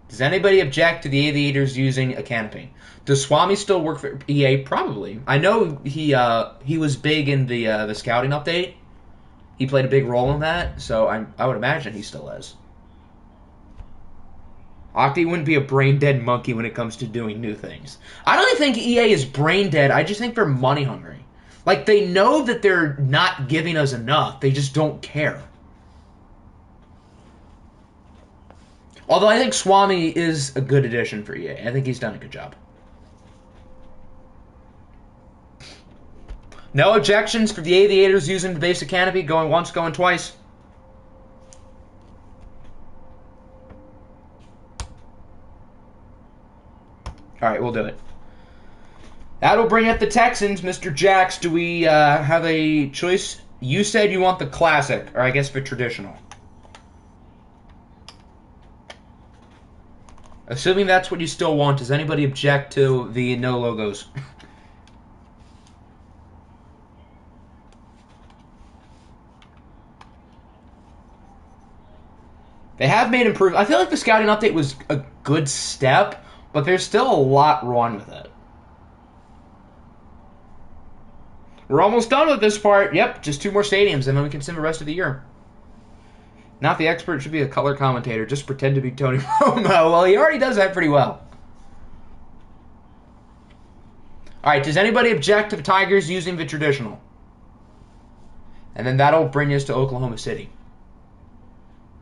Does anybody object to the Aviators using a canopy? Does Swami still work for EA? Probably. I know he was big in the scouting update. He played a big role in that, so I would imagine he still is. Octi wouldn't be a brain-dead monkey when it comes to doing new things. I don't even think EA is brain-dead. I just think they're money-hungry. Like, they know that they're not giving us enough. They just don't care. Although I think Swami is a good addition for EA. I think he's done a good job. No objections for the Aviators using the basic canopy, going once, going twice. Alright, we'll do it. That'll bring up the Texans. Mr. Jax, do we have a choice? You said you want the classic, or I guess the traditional. Assuming that's what you still want, does anybody object to the no logos? They have made improvements. I feel like the scouting update was a good step, but there's still a lot wrong with it. We're almost done with this part. Yep, just 2 more stadiums, and then we can sim the rest of the year. Not the expert should be a color commentator. Just pretend to be Tony Romo. Well, he already does that pretty well. All right, does anybody object to the Tigers using the traditional? And then that'll bring us to Oklahoma City.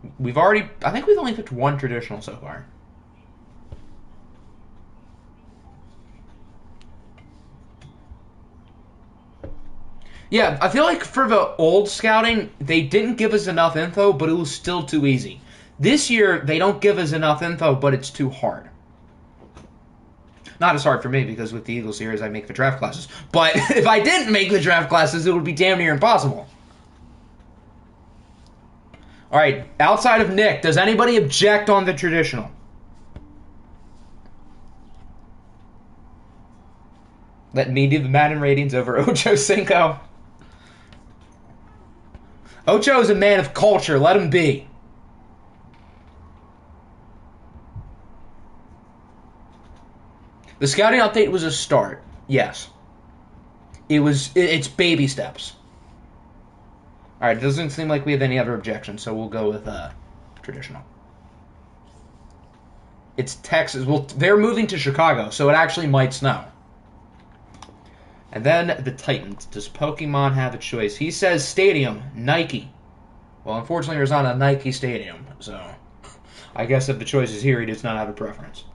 I think we've only picked 1 traditional so far. Yeah, I feel like for the old scouting, they didn't give us enough info, but it was still too easy. This year, they don't give us enough info, but it's too hard. Not as hard for me, because with the Eagles series, I make the draft classes. But if I didn't make the draft classes, it would be damn near impossible. All right, outside of Nick, does anybody object on the traditional? Let me do the Madden ratings over Ocho Cinco. Ocho is a man of culture. Let him be. The scouting update was a start. Yes. It's baby steps. Alright, it doesn't seem like we have any other objections, so we'll go with traditional. It's Texas. Well, they're moving to Chicago, so it actually might snow. And then the Titans. Does Pokemon have a choice? He says stadium, Nike. Well, unfortunately, there's not a Nike stadium, so I guess if the choice is here, he does not have a preference.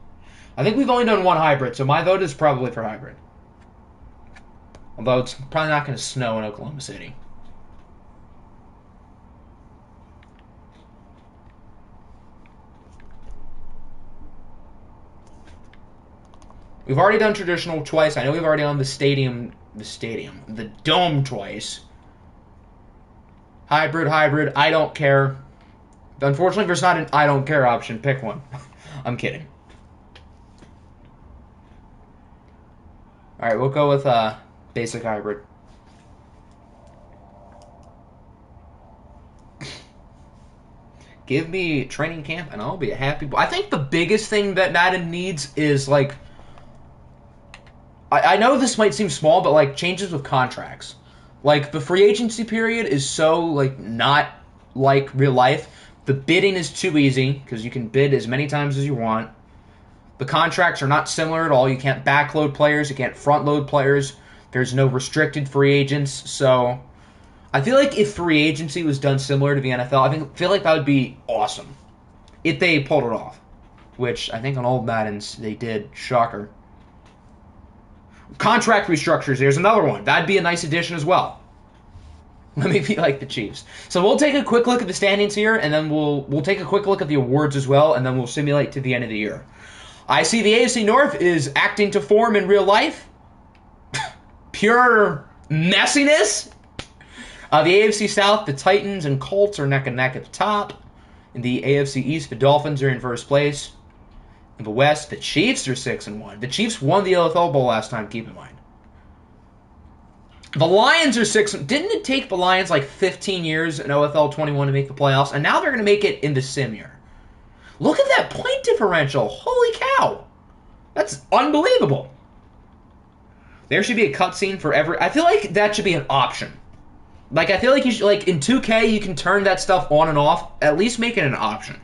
I think we've only done 1 hybrid, so my vote is probably for hybrid. Although it's probably not going to snow in Oklahoma City. We've already done traditional twice. I know we've already done the dome twice. Hybrid. I don't care. Unfortunately, there's not an I don't care option. Pick one. I'm kidding. All right, we'll go with basic hybrid. Give me training camp, and I'll be a happy boy. I think the biggest thing that Madden needs is, like, I know this might seem small, but, like, changes with contracts. Like, the free agency period is so, like, not like real life. The bidding is too easy, because you can bid as many times as you want. The contracts are not similar at all. You can't backload players. You can't front-load players. There's no restricted free agents. So I feel like if free agency was done similar to the NFL, I feel like that would be awesome. If they pulled it off. Which I think on old Maddens they did. Shocker. Contract restructures. There's another one. That'd be a nice addition as well. Let me be like the Chiefs. So we'll take a quick look at the standings here, and then we'll take a quick look at the awards as well, and then we'll simulate to the end of the year. I see the AFC North is acting to form in real life. Pure messiness. The AFC South, the Titans and Colts are neck and neck at the top. In the AFC East, the Dolphins are in first place. In the West, the Chiefs are 6-1. The Chiefs won the NFL Bowl last time, keep in mind. The Lions are 6. Didn't it take the Lions like 15 years in OFL 21 to make the playoffs? And now they're going to make it in the sim year. Look at that point differential. Holy cow. That's unbelievable. There should be a cutscene for every... I feel like that should be an option. Like, I feel like you should... Like, in 2K, you can turn that stuff on and off. At least make it an option.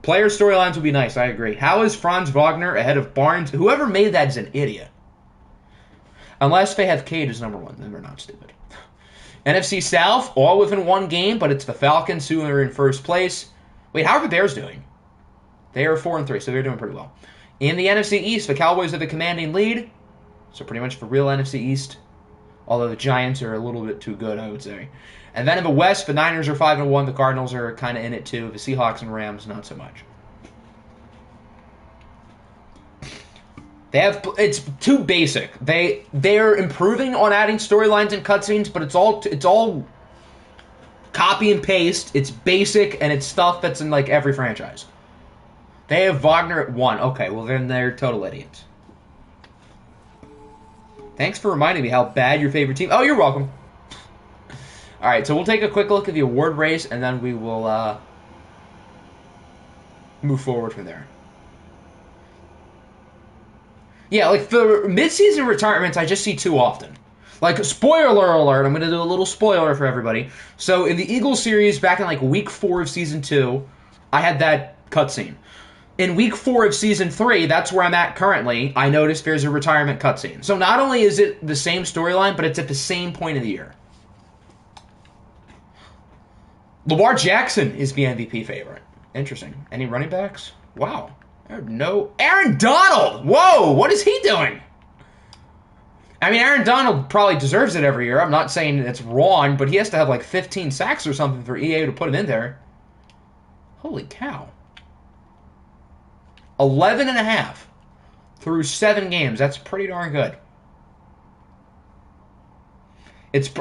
Player storylines would be nice, I agree. How is Franz Wagner ahead of Barnes? Whoever made that is an idiot. Unless they have Cade as number one, then they're not stupid. NFC South, all within one game, but it's the Falcons who are in first place. Wait, how are the Bears doing? They are 4-3, so they're doing pretty well. In the NFC East, the Cowboys are the commanding lead. So pretty much for real NFC East. Although the Giants are a little bit too good, I would say. And then in the West, the Niners are 5-1. The Cardinals are kind of in it too. The Seahawks and Rams, not so much. It's too basic. They're improving on adding storylines and cutscenes, but it's all copy and paste. It's basic, and it's stuff that's in like every franchise. They have Wagner at 1. Okay, well then they're total idiots. Thanks for reminding me how bad your favorite team... Oh, you're welcome. Alright, so we'll take a quick look at the award race, and then we will move forward from there. Yeah, like, the mid-season retirements I just see too often. Like, spoiler alert, I'm going to do a little spoiler for everybody. So, in the Eagles series, back in, like, week 4 of Season 2, I had that cutscene. In week 4 of Season 3, that's where I'm at currently, I noticed there's a retirement cutscene. So, not only is it the same storyline, but it's at the same point of the year. Lamar Jackson is the MVP favorite. Interesting. Any running backs? Wow. No. Aaron Donald! Whoa! What is he doing? I mean, Aaron Donald probably deserves it every year. I'm not saying it's wrong, but he has to have like 15 sacks or something for EA to put him in there. Holy cow. 11.5 through 7 games. That's pretty darn good.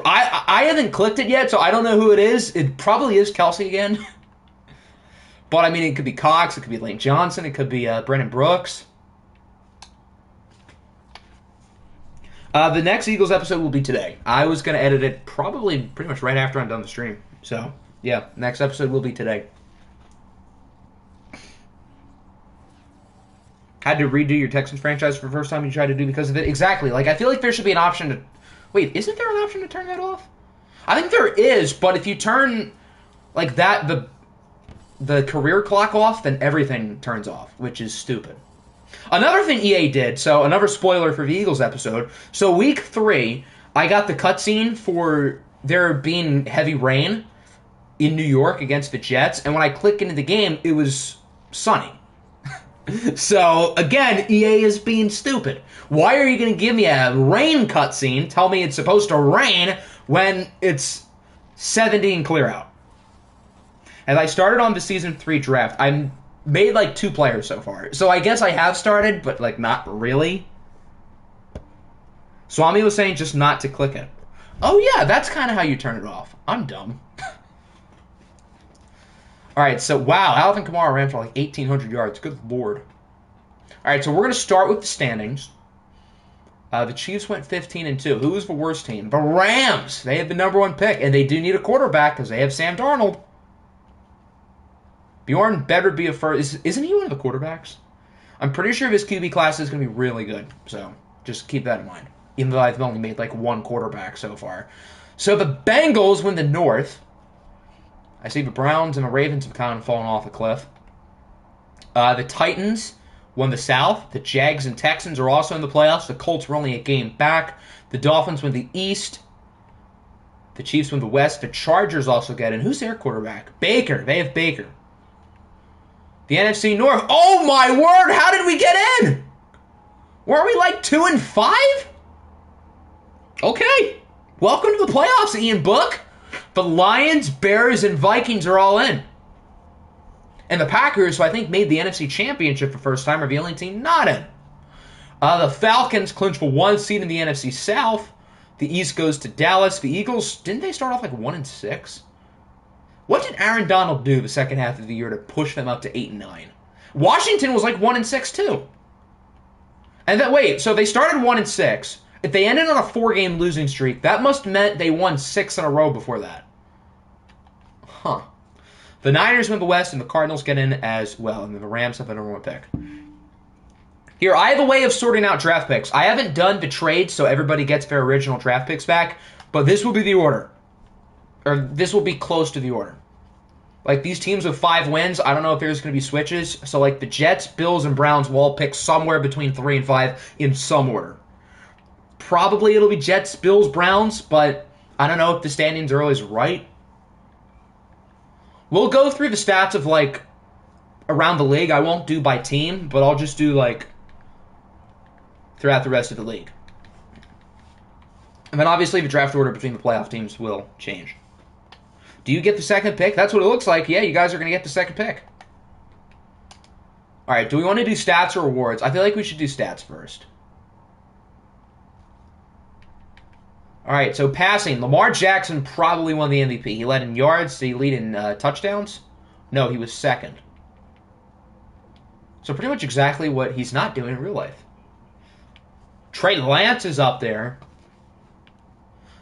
I haven't clicked it yet, so I don't know who it is. It probably is Kelsey again. But, I mean, it could be Cox, it could be Lane Johnson, it could be Brennan Brooks. The next Eagles episode will be today. I was going to edit it probably pretty much right after I'm done the stream. So, yeah, next episode will be today. Had to redo your Texans franchise for the first time you tried to do because of it? Exactly. Like, I feel like there should be an option to... Wait, isn't there an option to turn that off? I think there is, but if you turn, like, that, the career clock off, then everything turns off, which is stupid. Another thing EA did, so another spoiler for the Eagles episode. So week 3, I got the cutscene for there being heavy rain in New York against the Jets, and when I click into the game, it was sunny. So, again, EA is being stupid. Why are you going to give me a rain cutscene, tell me it's supposed to rain, when it's 70 and clear out? And I started on the Season 3 draft. I made, like, 2 players so far. So I guess I have started, but, like, not really. Swami was saying just not to click it. Oh, yeah, that's kind of how you turn it off. I'm dumb. All right, so, wow, Alvin Kamara ran for, like, 1,800 yards. Good lord. All right, so we're going to start with the standings. The Chiefs went 15-2. Who was the worst team? The Rams. They have the #1 pick, and they do need a quarterback because they have Sam Darnold. Bjorn better be a first. Isn't he one of the quarterbacks? I'm pretty sure his QB class is going to be really good, so just keep that in mind. Even though I've only made like 1 quarterback so far. So the Bengals win the North. I see the Browns and the Ravens have kind of fallen off a cliff. The Titans won the South. The Jags and Texans are also in the playoffs. The Colts were only a game back. The Dolphins win the East. The Chiefs win the West. The Chargers also get in. Who's their quarterback? Baker. They have Baker. The NFC North. Oh my word! How did we get in? Weren't we like 2-5? Okay. Welcome to the playoffs, Ian Book. The Lions, Bears, and Vikings are all in. And the Packers, who I think made the NFC Championship for the first time, are the only team not in. The Falcons clinch for 1 seed in the NFC South. The East goes to Dallas. The Eagles, didn't they start off like 1-6? What did Aaron Donald do the second half of the year to push them up to 8-9? Washington was like 1-6 too. And then wait, so they started 1-6. If they ended on a 4-game losing streak, that must have meant they won 6 in a row before that. Huh. The Niners win the West, and the Cardinals get in as well, and the Rams have the #1 pick. Here, I have a way of sorting out draft picks. I haven't done the trades, so everybody gets their original draft picks back, but this will be the order. Or this will be close to the order. Like, these teams with 5 wins, I don't know if there's going to be switches. So, like, the Jets, Bills, and Browns will all pick somewhere between 3 and 5 in some order. Probably it'll be Jets, Bills, Browns, but I don't know if the standings are always right. We'll go through the stats of, like, around the league. I won't do by team, but I'll just do, like, throughout the rest of the league. And then, obviously, the draft order between the playoff teams will change. Do you get the second pick? That's what it looks like. Yeah, you guys are going to get the second pick. All right, do we want to do stats or awards? I feel like we should do stats first. All right, so passing. Lamar Jackson probably won the MVP. He led in yards. Did he lead in touchdowns? No, he was second. So pretty much exactly what he's not doing in real life. Trey Lance is up there.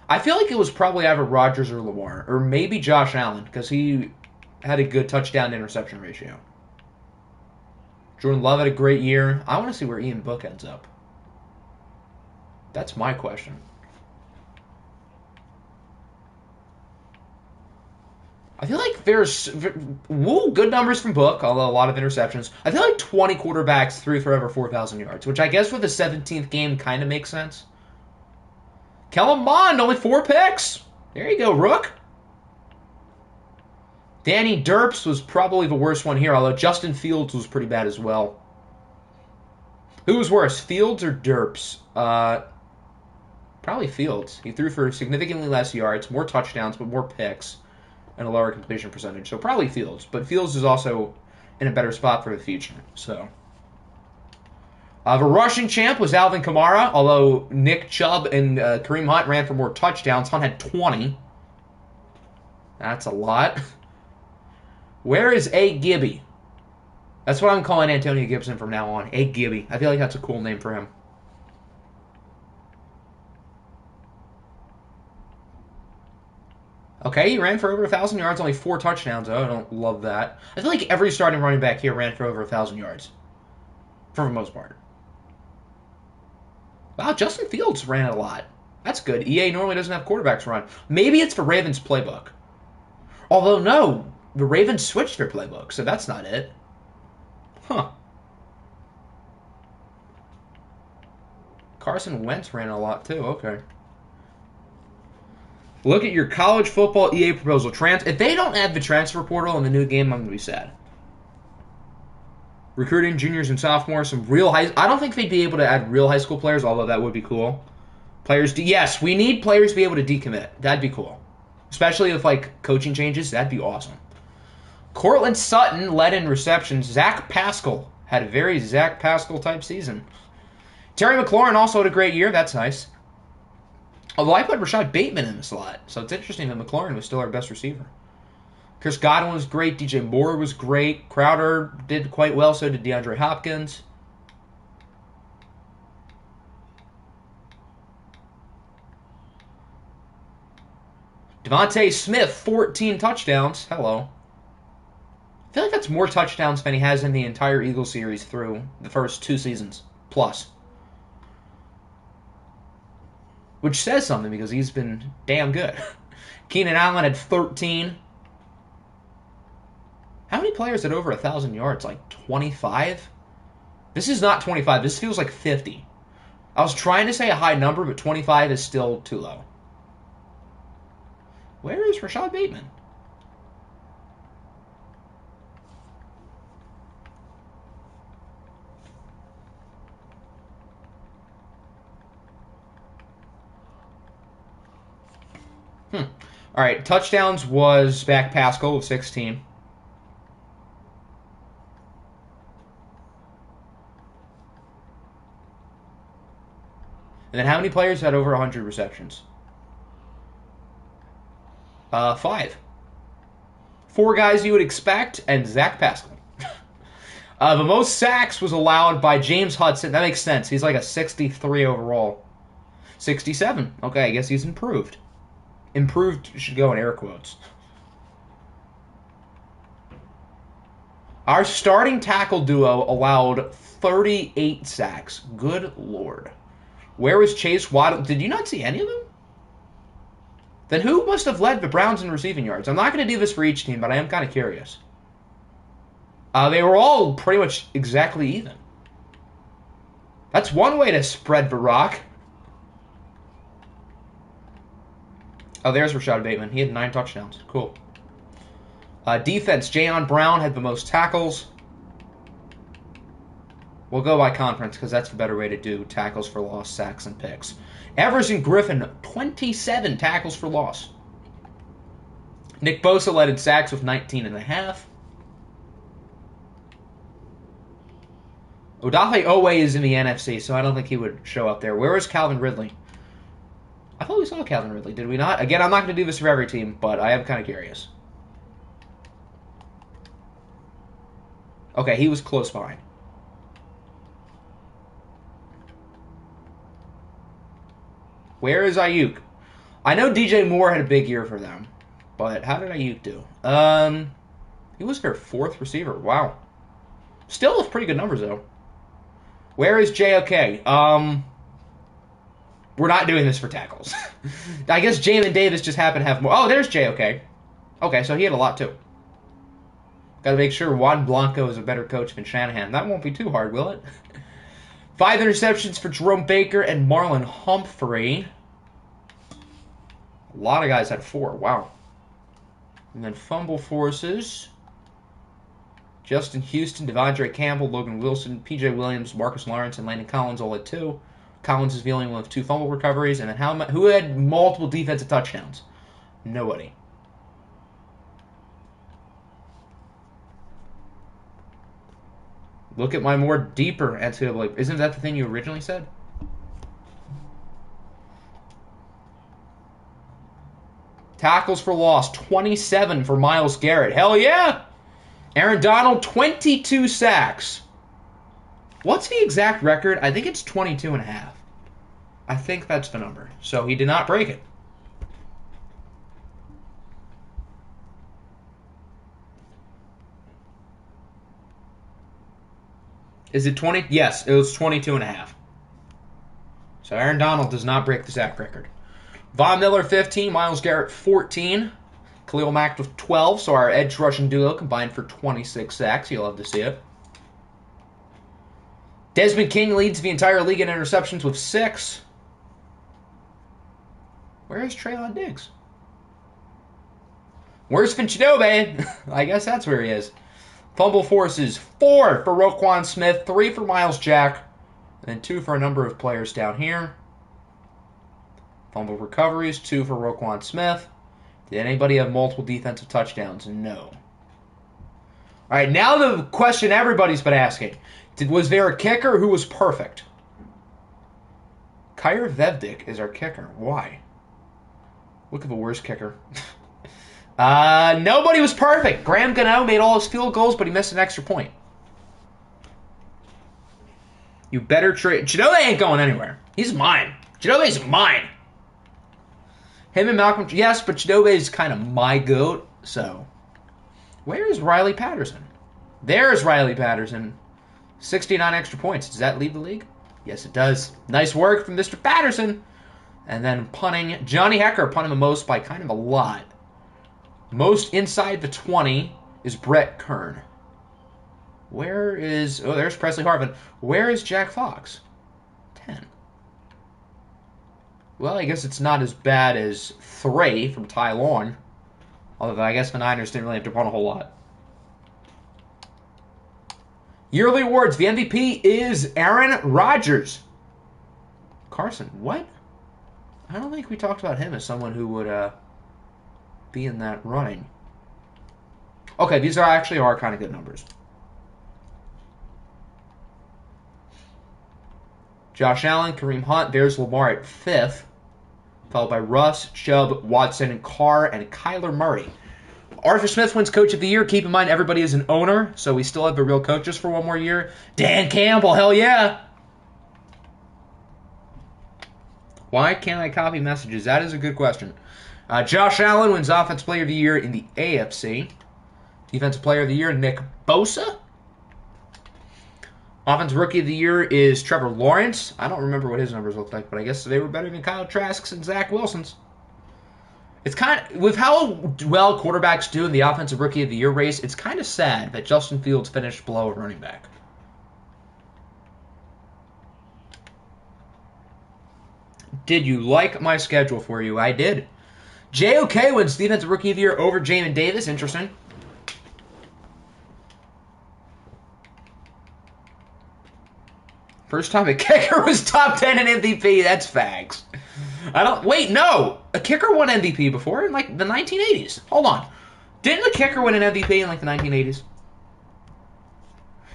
I feel like it was probably either Rodgers or Lamar, or maybe Josh Allen, because he had a good touchdown-to-interception ratio. Jordan Love had a great year. I want to see where Ian Book ends up. That's my question. I feel like there's good numbers from Book, although a lot of interceptions. I feel like 20 quarterbacks threw for over 4,000 yards, which I guess with the 17th game kind of makes sense. Kellen Mond, only 4 picks. There you go, Rook. Danny Derps was probably the worst one here, although Justin Fields was pretty bad as well. Who was worse, Fields or Derps? Probably Fields. He threw for significantly less yards, more touchdowns, but more picks, and a lower completion percentage. So probably Fields. But Fields is also in a better spot for the future. So the rushing champ was Alvin Kamara, although Nick Chubb and Kareem Hunt ran for more touchdowns. Hunt had 20. That's a lot. Where is A. Gibby? That's what I'm calling Antonio Gibson from now on. A. Gibby. I feel like that's a cool name for him. Okay, he ran for over 1,000 yards, only 4 touchdowns, though. I don't love that. I feel like every starting running back here ran for over 1,000 yards. For the most part. Wow, Justin Fields ran a lot. That's good. EA normally doesn't have quarterbacks run. Maybe it's the Ravens playbook. Although, no. The Ravens switched their playbook, so that's not it. Huh. Carson Wentz ran a lot, too. Okay. Look at your college football EA proposal. If they don't add the transfer portal in the new game, I'm going to be sad. Recruiting juniors and sophomores, some real high. I don't think they'd be able to add real high school players, although that would be cool. Players, yes, we need players to be able to decommit. That'd be cool, especially with like coaching changes. That'd be awesome. Cortland Sutton led in receptions. Zach Pascal had a very Zach Pascal type season. Terry McLaurin also had a great year. That's nice. Although I put Rashad Bateman in this a lot, so it's interesting that McLaurin was still our best receiver. Chris Godwin was great. DJ Moore was great. Crowder did quite well. So did DeAndre Hopkins. Devontae Smith, 14 touchdowns. Hello. I feel like that's more touchdowns than he has in the entire Eagles series through the first 2 seasons. Plus. Which says something because he's been damn good. Keenan Allen had 13. How many players had over 1,000 yards? Like 25? This is not 25. This feels like 50. I was trying to say a high number, but 25 is still too low. Where is Rashad Bateman? All right, touchdowns was Zach Pascal with 16. And then how many players had over 100 receptions? 5. 4 guys you would expect, and Zach Pascal. The most sacks was allowed by James Hudson. That makes sense. He's like a 63 overall. 67. Okay, I guess he's improved. Improved should go in air quotes. Our starting tackle duo allowed 38 sacks. Good lord. Where was Chase Waddle? Did you not see any of them? Then who must have led the Browns in receiving yards? I'm not going to do this for each team, but I am kind of curious. They were all pretty much exactly even. That's one way to spread the rock. Oh, there's Rashad Bateman. He had 9 touchdowns. Cool. Defense, Jayon Brown had the most tackles. We'll go by conference because that's the better way to do tackles for loss, sacks, and picks. Everson Griffin, 27 tackles for loss. Nick Bosa led in sacks with 19.5. Odafe Owe is in the NFC, so I don't think he would show up there. Where is Calvin Ridley? I thought we saw Calvin Ridley. Did we not? Again, I'm not going to do this for every team, but I am kind of curious. Okay, he was close behind. Where is Ayuk? I know DJ Moore had a big year for them, but how did Ayuk do? He was their 4th receiver. Wow. Still with pretty good numbers, though. Where is JOK? We're not doing this for tackles. I guess Jamin Davis just happened to have more. Oh, there's JOK. Okay, so he had a lot, too. Got to make sure Juan Blanco is a better coach than Shanahan. That won't be too hard, will it? 5 interceptions for Jerome Baker and Marlon Humphrey. A lot of guys had 4. Wow. And then fumble forces. Justin Houston, Devondre Campbell, Logan Wilson, P.J. Williams, Marcus Lawrence, and Landon Collins all had 2. Collins is the only one with 2 fumble recoveries. And then who had multiple defensive touchdowns? Nobody. Look at my more deeper NCAA. Isn't that the thing you originally said? Tackles for loss, 27 for Myles Garrett. Hell yeah! Aaron Donald, 22 sacks. What's the exact record? I think it's 22.5. I think that's the number. So he did not break it. Is it 20? Yes, it was 22.5. So Aaron Donald does not break the sack record. Von Miller, 15. Myles Garrett, 14. Khalil Mack with 12. So our edge rushing duo combined for 26 sacks. You'll love to see it. Desmond King leads the entire league in interceptions with 6. Where is Treylon Diggs? Where's Finchinobe? I guess that's where he is. Fumble forces, 4 for Roquan Smith, 3 for Miles Jack, and 2 for a number of players down here. Fumble recoveries, 2 for Roquan Smith. Did anybody have multiple defensive touchdowns? No. All right, now the question everybody's been asking. Was there a kicker who was perfect? Kyra Vevdik is our kicker. Why? Look at the worst kicker. Nobody was perfect. Graham Gano made all his field goals, but he missed an extra point. You better trade. Chidobe ain't going anywhere. He's mine. Chidobe's mine. Him and Malcolm, yes, but Chidobe's kind of my goat, so. Where is Riley Patterson? There's Riley Patterson. 69 extra points. Does that lead the league? Yes, it does. Nice work from Mr. Patterson. And then punting. Johnny Hecker punting the most by kind of a lot. Most inside the 20 is Brett Kern. Where is... Oh, there's Presley Harvin. Where is Jack Fox? 10. Well, I guess it's not as bad as 3 from Ty Long. Although I guess the Niners didn't really have to punt a whole lot. Yearly awards. The MVP is Aaron Rodgers. Carson, what? I don't think we talked about him as someone who would be in that running. Okay, these are actually kind of good numbers. Josh Allen, Kareem Hunt, there's Lamar at 5th, followed by Russ, Chubb, Watson, Carr, and Kyler Murray. Arthur Smith wins Coach of the Year. Keep in mind, everybody is an owner, so we still have the real coaches for one more year. Dan Campbell, hell yeah! Why can't I copy messages? That is a good question. Josh Allen wins Offensive Player of the Year in the AFC. Defensive Player of the Year, Nick Bosa. Offensive Rookie of the Year is Trevor Lawrence. I don't remember what his numbers looked like, but I guess they were better than Kyle Trask's and Zach Wilson's. It's kind of, with how well quarterbacks do in the Offensive Rookie of the Year race, it's kind of sad that Justin Fields finished below a running back. Did you like my schedule for you? I did. JOK wins Defensive Rookie of the Year over Jamin Davis. Interesting. First time a kicker was top 10 in MVP. That's facts. Wait, no. A kicker won MVP before in like the 1980s. Hold on. Didn't a kicker win an MVP in like the 1980s?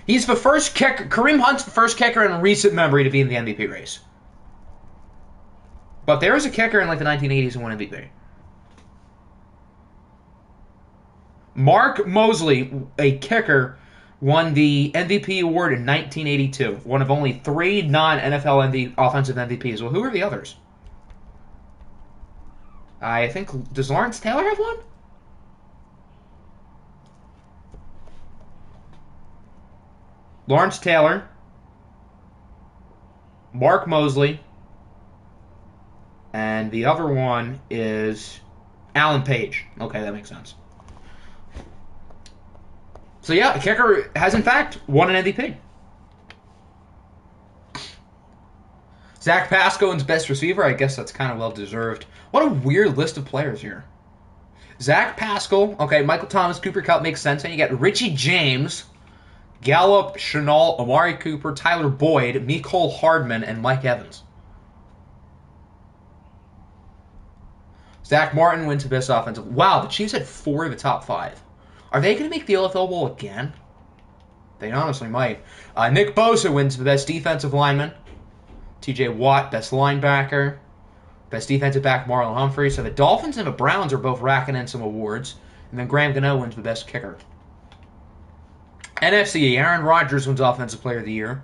He's the first kicker. Kareem Hunt's the first kicker in recent memory to be in the MVP race. But there was a kicker in like the 1980s who won MVP. Mark Mosley, a kicker, won the MVP award in 1982. One of only 3 non-NFL offensive MVPs. Well, who are the others? I think, does Lawrence Taylor have one? Lawrence Taylor, Mark Mosley, and the other one is Alan Page. Okay, that makes sense. So yeah, a kicker has in fact won an MVP. Zach Pasco wins Best Receiver. I guess that's kind of well-deserved. What a weird list of players here. Zach Pascal, okay, Michael Thomas, Cooper Kupp makes sense. And you got Richie James, Gallup, Shenault, Amari Cooper, Tyler Boyd, Mecole Hardman, and Mike Evans. Zach Martin wins the Best Offensive. Wow, the Chiefs had 4 of the top 5. Are they going to make the LFL Bowl again? They honestly might. Nick Bosa wins the Best Defensive Lineman. TJ Watt, Best Linebacker. Best Defensive Back, Marlon Humphrey. So the Dolphins and the Browns are both racking in some awards. And then Graham Gano wins the Best Kicker. NFC, Aaron Rodgers wins Offensive Player of the Year.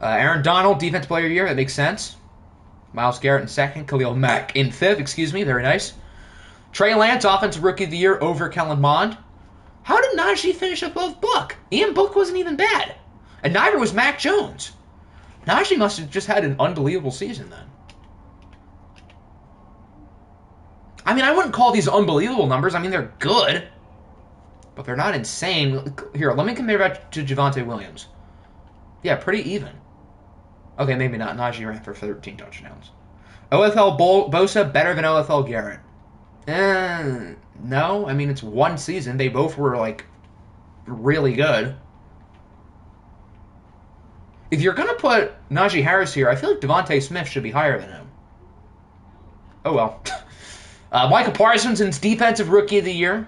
Aaron Donald, Defensive Player of the Year. That makes sense. Myles Garrett in 2nd. Khalil Mack in 5th. Excuse me. Very nice. Trey Lance, Offensive Rookie of the Year over Kellen Mond. How did Najee finish above Buck? Ian Book wasn't even bad. And neither was Mac Jones. Najee must have just had an unbelievable season then. I mean, I wouldn't call these unbelievable numbers. I mean, they're good. But they're not insane. Here, let me compare that to Javonte Williams. Yeah, pretty even. Okay, maybe not. Najee ran for 13 touchdowns. OFL Bosa better than OFL Garrett. No. I mean, it's one season. They both were, like, really good. If you're going to put Najee Harris here, I feel like Devontae Smith should be higher than him. Oh, well. Micah Parsons in Defensive Rookie of the Year.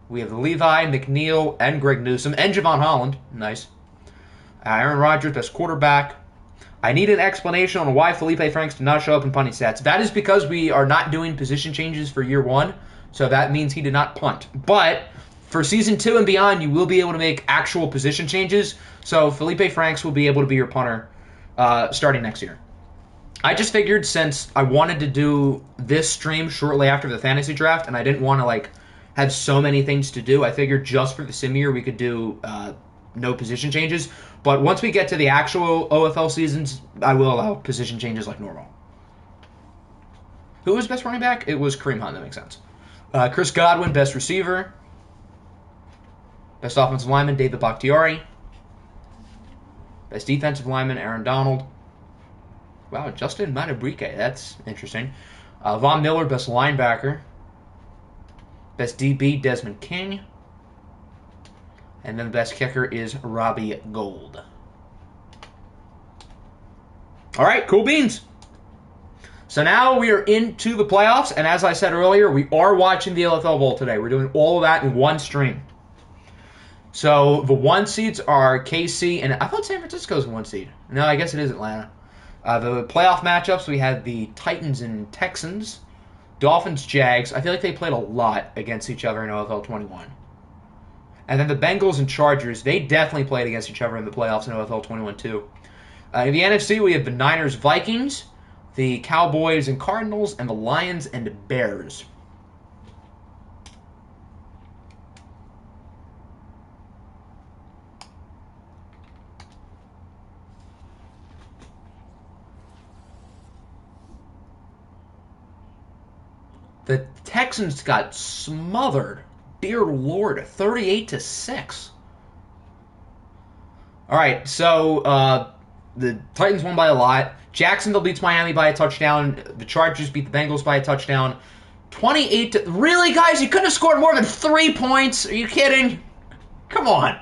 We have Levi, McNeil, and Greg Newsome, and Javon Holland. Nice. Aaron Rodgers, best quarterback. I need an explanation on why Felipe Franks did not show up in punting stats. That is because we are not doing position changes for year one, so that means he did not punt. But for season 2 and beyond, you will be able to make actual position changes, so Felipe Franks will be able to be your punter starting next year. I just figured since I wanted to do this stream shortly after the fantasy draft, and I didn't want to have so many things to do, I figured just for the sim year we could do no position changes. But once we get to the actual OFL seasons, I will allow position changes like normal. Who was best running back? It was Kareem Hunt. That makes sense. Chris Godwin, best receiver. Best offensive lineman, David Bakhtiari. Best defensive lineman, Aaron Donald. Wow, Justin Matabrike. That's interesting. Von Miller, best linebacker. Best DB, Desmond King. And then the best kicker is Robbie Gould. All right, cool beans. So now we are into the playoffs, and as I said earlier, we are watching the LFL Bowl today. We're doing all of that in one stream. So the 1 seeds are KC, and I thought San Francisco's a 1 seed. No, I guess it is Atlanta. The playoff matchups, we had the Titans and Texans, Dolphins, Jags. I feel like they played a lot against each other in OFL 21. And then the Bengals and Chargers, they definitely played against each other in the playoffs in OFL 21 too. In the NFC, we have the Niners, Vikings, the Cowboys and Cardinals, and the Lions and Bears. The Texans got smothered. Dear Lord, 38-6. All right, so the Titans won by a lot. Jacksonville beats Miami by a touchdown. The Chargers beat the Bengals by a touchdown. 28 to... Really, guys? You couldn't have scored more than 3 points? Are you kidding? Come on.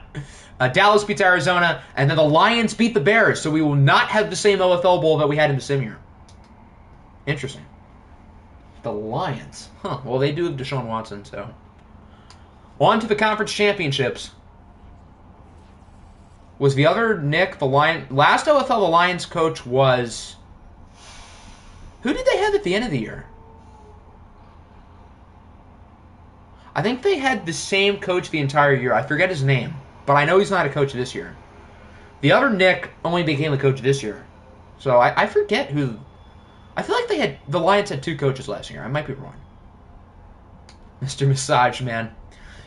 Dallas beats Arizona, and then the Lions beat the Bears, so we will not have the same OFL Bowl that we had in the sim year. Interesting. The Lions. Huh. Well, they do have Deshaun Watson, so... On to the conference championships. Was the other Nick the Lion? Last OFL, the Lions coach was... Who did they have at the end of the year? I think they had the same coach the entire year. I forget his name, but I know he's not a coach this year. The other Nick only became a coach this year. So I forget who... I feel like the Lions had 2 coaches last year. I might be wrong. Mr. Massage Man.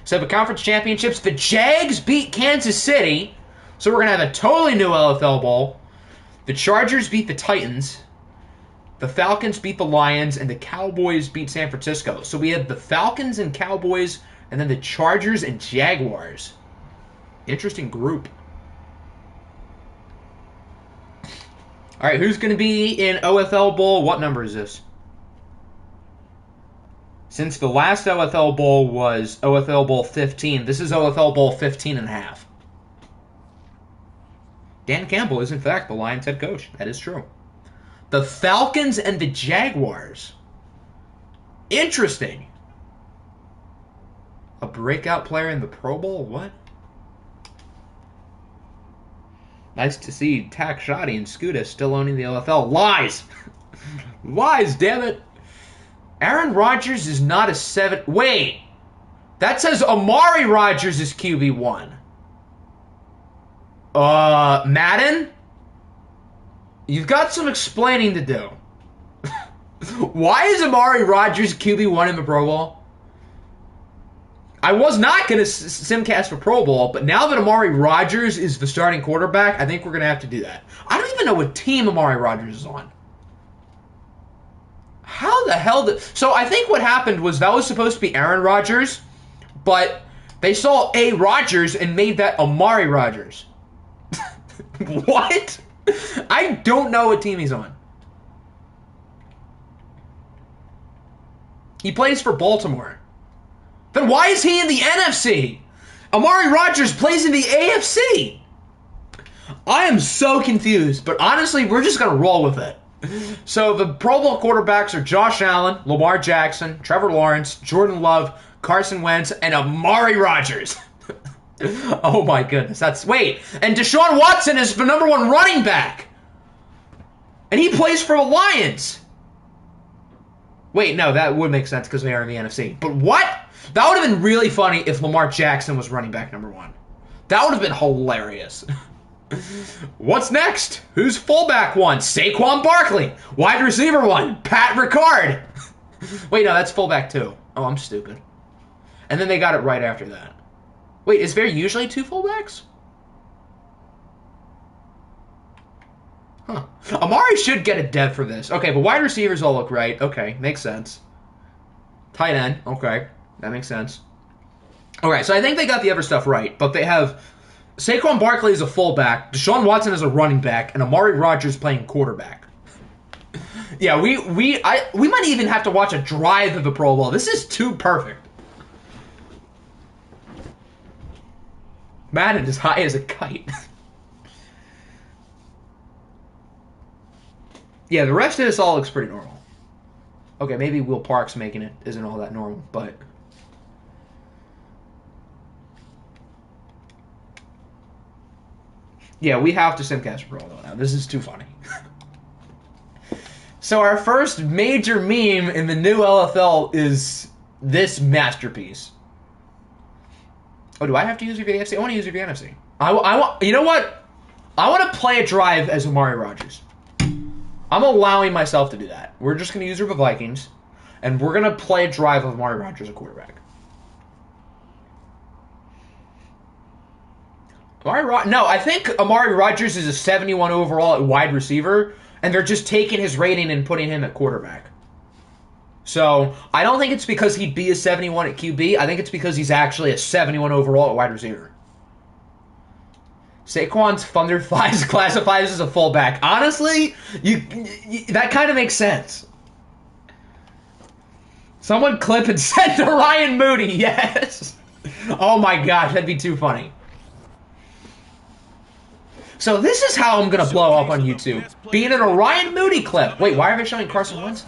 So the conference championships, the Jags beat Kansas City. So we're going to have a totally new LFL Bowl. The Chargers beat the Titans. The Falcons beat the Lions. And the Cowboys beat San Francisco. So we have the Falcons and Cowboys. And then the Chargers and Jaguars. Interesting group. All right, who's going to be in OFL Bowl? What number is this? Since the last OFL Bowl was OFL Bowl 15, this is OFL Bowl 15 and a half. Dan Campbell is, in fact, the Lions head coach. That is true. The Falcons and the Jaguars. Interesting. A breakout player in the Pro Bowl? What? Nice to see Tak Shadi and Scuda still owning the LFL. Lies! Lies, damn it! Aaron Rodgers is not a 7... Wait! That says Amari Rodgers is QB1. Madden? You've got some explaining to do. Why is Amari Rodgers QB1 in the Pro Bowl? I was not going to simcast for Pro Bowl, but now that Amari Rodgers is the starting quarterback, I think we're going to have to do that. I don't even know what team Amari Rodgers is on. How the hell did... So I think what happened was that was supposed to be Aaron Rodgers, but they saw A. Rodgers and made that Amari Rodgers. What? I don't know what team he's on. He plays for Baltimore. Then why is he in the NFC? Amari Rodgers plays in the AFC. I am so confused, but honestly, we're just going to roll with it. So the Pro Bowl quarterbacks are Josh Allen, Lamar Jackson, Trevor Lawrence, Jordan Love, Carson Wentz, and Amari Rodgers. Oh my goodness, and Deshaun Watson is the #1 running back. And he plays for the Lions. Wait, no, that would make sense because they are in the NFC. But what? That would have been really funny if Lamar Jackson was running back #1. That would have been hilarious. What's next? Who's fullback 1? Saquon Barkley. Wide receiver 1, Pat Ricard. Wait, no, that's fullback 2. Oh, I'm stupid. And then they got it right after that. Wait, is there usually 2 fullbacks? Huh. Amari should get a dev for this. Okay, but wide receivers all look right. Okay, makes sense. Tight end. Okay, that makes sense. Alright, so I think they got the other stuff right, but they have Saquon Barkley as a fullback, Deshaun Watson as a running back, and Amari Rodgers playing quarterback. Yeah, we might even have to watch a drive of the Pro Bowl. This is too perfect. Madden is high as a kite. Yeah, the rest of this all looks pretty normal. Okay, maybe Will Parks making it isn't all that normal, but... Yeah, we have to simcast Pro Bowl now. This is too funny. So our first major meme in the new LFL is this masterpiece. Oh, do I have to use your NFC? I want to use your NFC. I want. You know what? I want to play a drive as Amari Rodgers. I'm allowing myself to do that. We're just going to use her for Vikings, and we're going to play a drive of Amari Rodgers, a quarterback. No, I think Amari Rodgers is a 71 overall at wide receiver, and they're just taking his rating and putting him at quarterback. So, I don't think it's because he'd be a 71 at QB. I think it's because he's actually a 71 overall at wide receiver. Saquon's Thunder Flies classifies as a fullback. Honestly, that kind of makes sense. Someone clip and send to Ryan Moody. Yes. Oh my gosh, that'd be too funny. So this is how I'm going to blow up on YouTube. Being in a Ryan Moody clip. Wait, why are they showing Carson Wentz?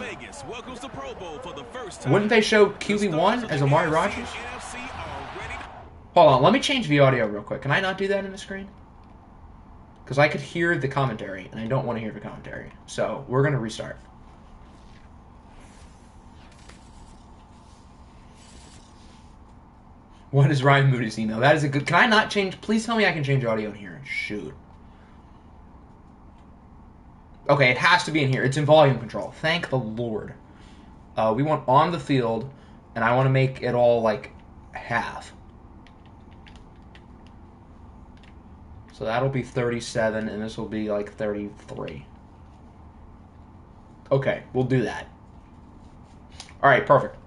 Wouldn't they show QB1 as Amari Rodgers? Hold on, let me change the audio real quick. Can I not do that in the screen? Because I could hear the commentary, and I don't want to hear the commentary. So we're going to restart. What is Ryan Moody's email? That is a good... Can I not change... Please tell me I can change audio in here. Shoot. Okay, it has to be in here. It's in volume control. Thank the Lord. We want on the field, and I want to make it all, like, half. So that'll be 37, and this will be, like, 33. Okay, we'll do that. All right, perfect.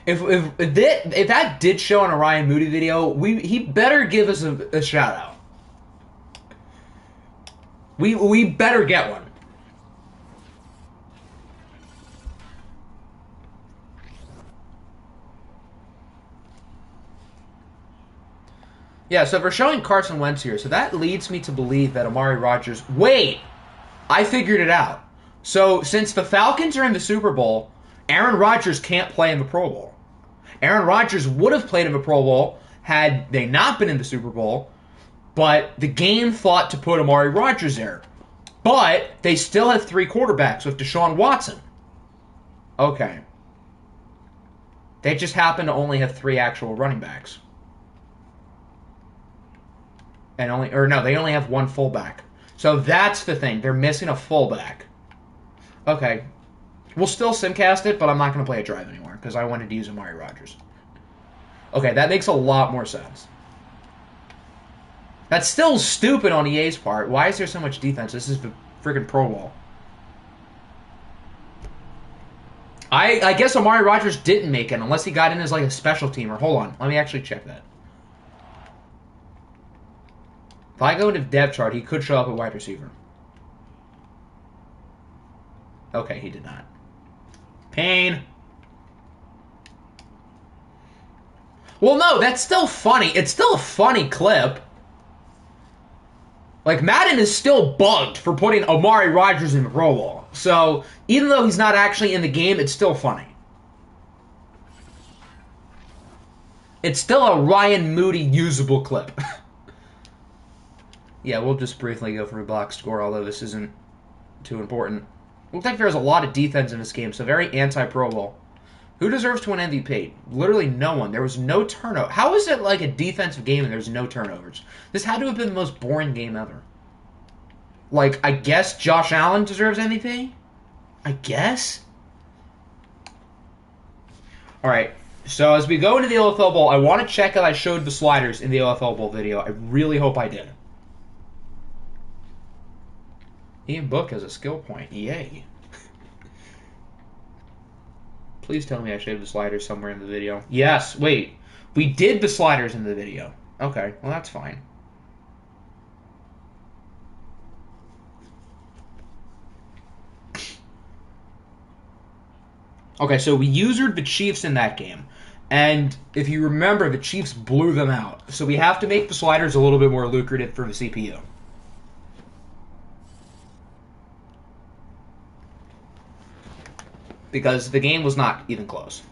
If that did show on a Ryan Moody video, he better give us a shout out. We better get one. Yeah, so if we're showing Carson Wentz here, so that leads me to believe that Amari Rodgers... Wait! I figured it out. So, since the Falcons are in the Super Bowl, Aaron Rodgers can't play in the Pro Bowl. Aaron Rodgers would have played in the Pro Bowl had they not been in the Super Bowl, but the game thought to put Amari Rodgers there. But they still have 3 quarterbacks with Deshaun Watson. Okay. They just happen to only have 3 actual running backs. And they only have 1 fullback. So that's the thing. They're missing a fullback. Okay. We'll still simcast it, but I'm not going to play a drive anymore because I wanted to use Amari Rodgers. Okay, that makes a lot more sense. That's still stupid on EA's part. Why is there so much defense? This is the freaking Pro Bowl. I guess Amari Rodgers didn't make it unless he got in as like a special teamer. Hold on. Let me actually check that. If I go into the depth chart, he could show up at wide receiver. Okay, he did not. Pain. Well, no, that's still funny. It's still a funny clip. Like, Madden is still bugged for putting Amari Rodgers in the Pro Bowl. So, even though he's not actually in the game, it's still funny. It's still a Ryan Moody usable clip. Yeah, we'll just briefly go through box score, although this isn't too important. Looks like there's a lot of defense in this game, so very anti-Pro Bowl. Who deserves to win MVP? Literally no one. There was no turnover. How is it like a defensive game and there's no turnovers? This had to have been the most boring game ever. Like, I guess Josh Allen deserves MVP? I guess? Alright, so as we go into the OFL Bowl, I want to check if I showed the sliders in the OFL Bowl video. I really hope I did. Ian Book has a skill point. Yay. Please tell me I showed the sliders somewhere in the video. Yes, wait. We did the sliders in the video. Okay, well that's fine. Okay, so we usered the Chiefs in that game. And if you remember, the Chiefs blew them out. So we have to make the sliders a little bit more lucrative for the CPU. Because the game was not even close.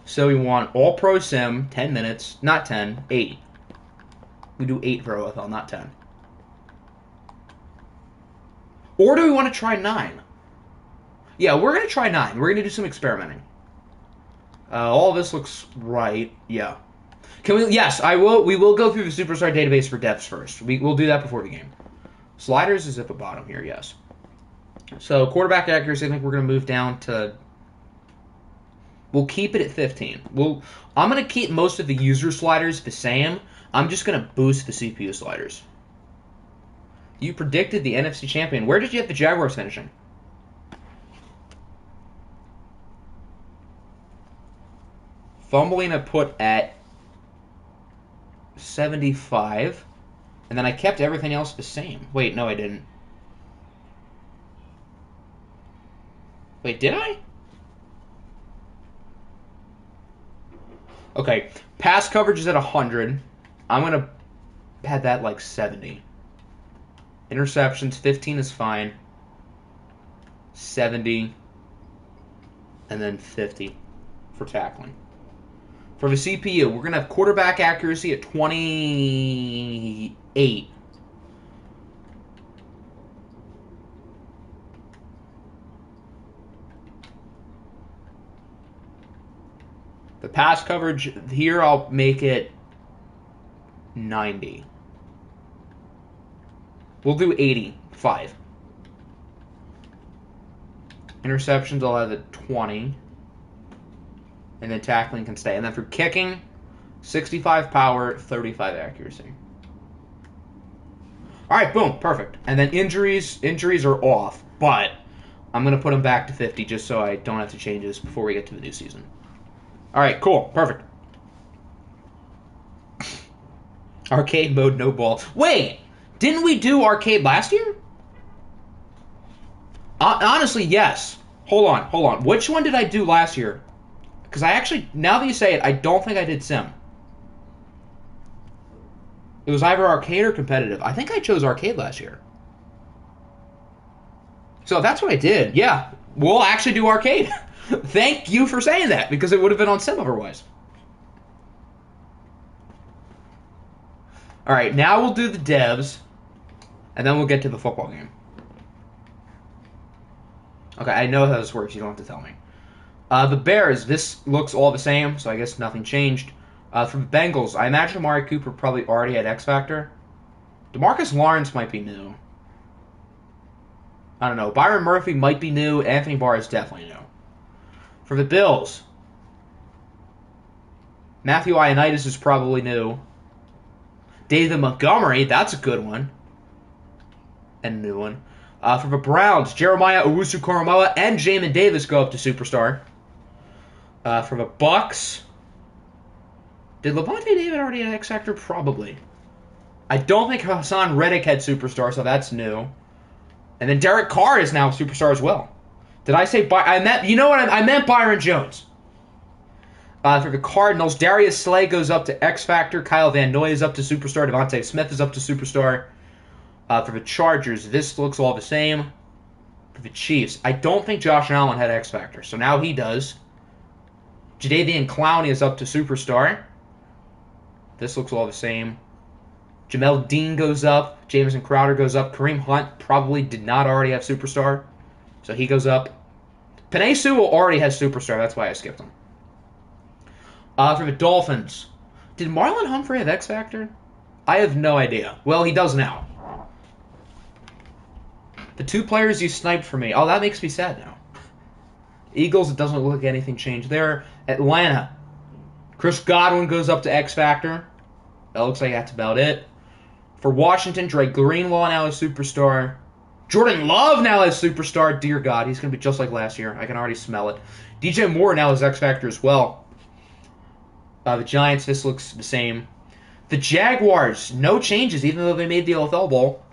So we want All-Pro Sim, 10 minutes, not 10, 8. We do 8 for OFL, not 10. Or do we want to try 9? Yeah, we're going to try 9. We're going to do some experimenting. All of this looks right. Yeah. Can we? Yes, I will. We will go through the Superstar database for depths first. We'll do that before the game. Sliders is at the bottom here, yes. So quarterback accuracy, I think we're going to move down to... We'll keep it at 15. I'm going to keep most of the user sliders the same. I'm just going to boost the CPU sliders. You predicted the NFC champion. Where did you have the Jaguars finishing? Fumbling I put at 75. And then I kept everything else the same. Wait, no I didn't. Wait, did I? Okay, pass coverage is at 100. I'm going to have that like 70. Interceptions, 15 is fine. 70. And then 50 for tackling. For the CPU, we're going to have quarterback accuracy at 28. The pass coverage here, I'll make it 90. We'll do 85. Interceptions, I'll have it 20. And then tackling can stay. And then for kicking, 65 power, 35 accuracy. All right, boom, perfect. And then injuries are off, but I'm going to put them back to 50 just so I don't have to change this before we get to the new season. All right, cool, perfect. Arcade mode, no ball. Wait, didn't we do arcade last year? Honestly, yes. Hold on. Which one did I do last year? Because I actually, now that you say it, I don't think I did sim. It was either arcade or competitive. I think I chose arcade last year. So that's what I did. Yeah, we'll actually do arcade. Thank you for saying that, because it would have been on sim otherwise. All right, now we'll do the devs, and then we'll get to the football game. Okay, I know how this works. You don't have to tell me. The Bears, this looks all the same, so I guess nothing changed. For the Bengals, I imagine Amari Cooper probably already had X Factor. DeMarcus Lawrence might be new. I don't know. Byron Murphy might be new. Anthony Barr is definitely new. For the Bills, Matthew Ioannidis is probably new. David Montgomery, that's a good one. And a new one. For the Browns, Jeremiah Owusu-Koramoah and Jamin Davis go up to Superstar. For the Bucks, Did Levante David already have X Factor? Probably. I don't think Hassan Reddick had Superstar, so that's new. And then Derek Carr is now Superstar as well. Did I say I meant? You know what? I meant Byron Jones. For the Cardinals, Darius Slay goes up to X Factor. Kyle Van Noy is up to Superstar. Devontae Smith is up to Superstar. For the Chargers, this looks all the same. For the Chiefs, I don't think Josh Allen had X Factor, so now he does. Jadeveon Clowney is up to Superstar. This looks all the same. Jamel Dean goes up. Jamison Crowder goes up. Kareem Hunt probably did not already have Superstar, so he goes up. Penei Sewell already has Superstar. That's why I skipped him. For the Dolphins, did Marlon Humphrey have X Factor? I have no idea. Well, he does now. The 2 players you sniped for me. Oh, that makes me sad now. Eagles, it doesn't look like anything changed there. Atlanta, Chris Godwin goes up to X Factor. That looks like that's about it. For Washington, Drake Greenlaw now is Superstar. Jordan Love now is Superstar. Dear God, he's going to be just like last year. I can already smell it. DJ Moore now is X Factor as well. The Giants, this looks the same. The Jaguars, no changes, even though they made the LFL Bowl.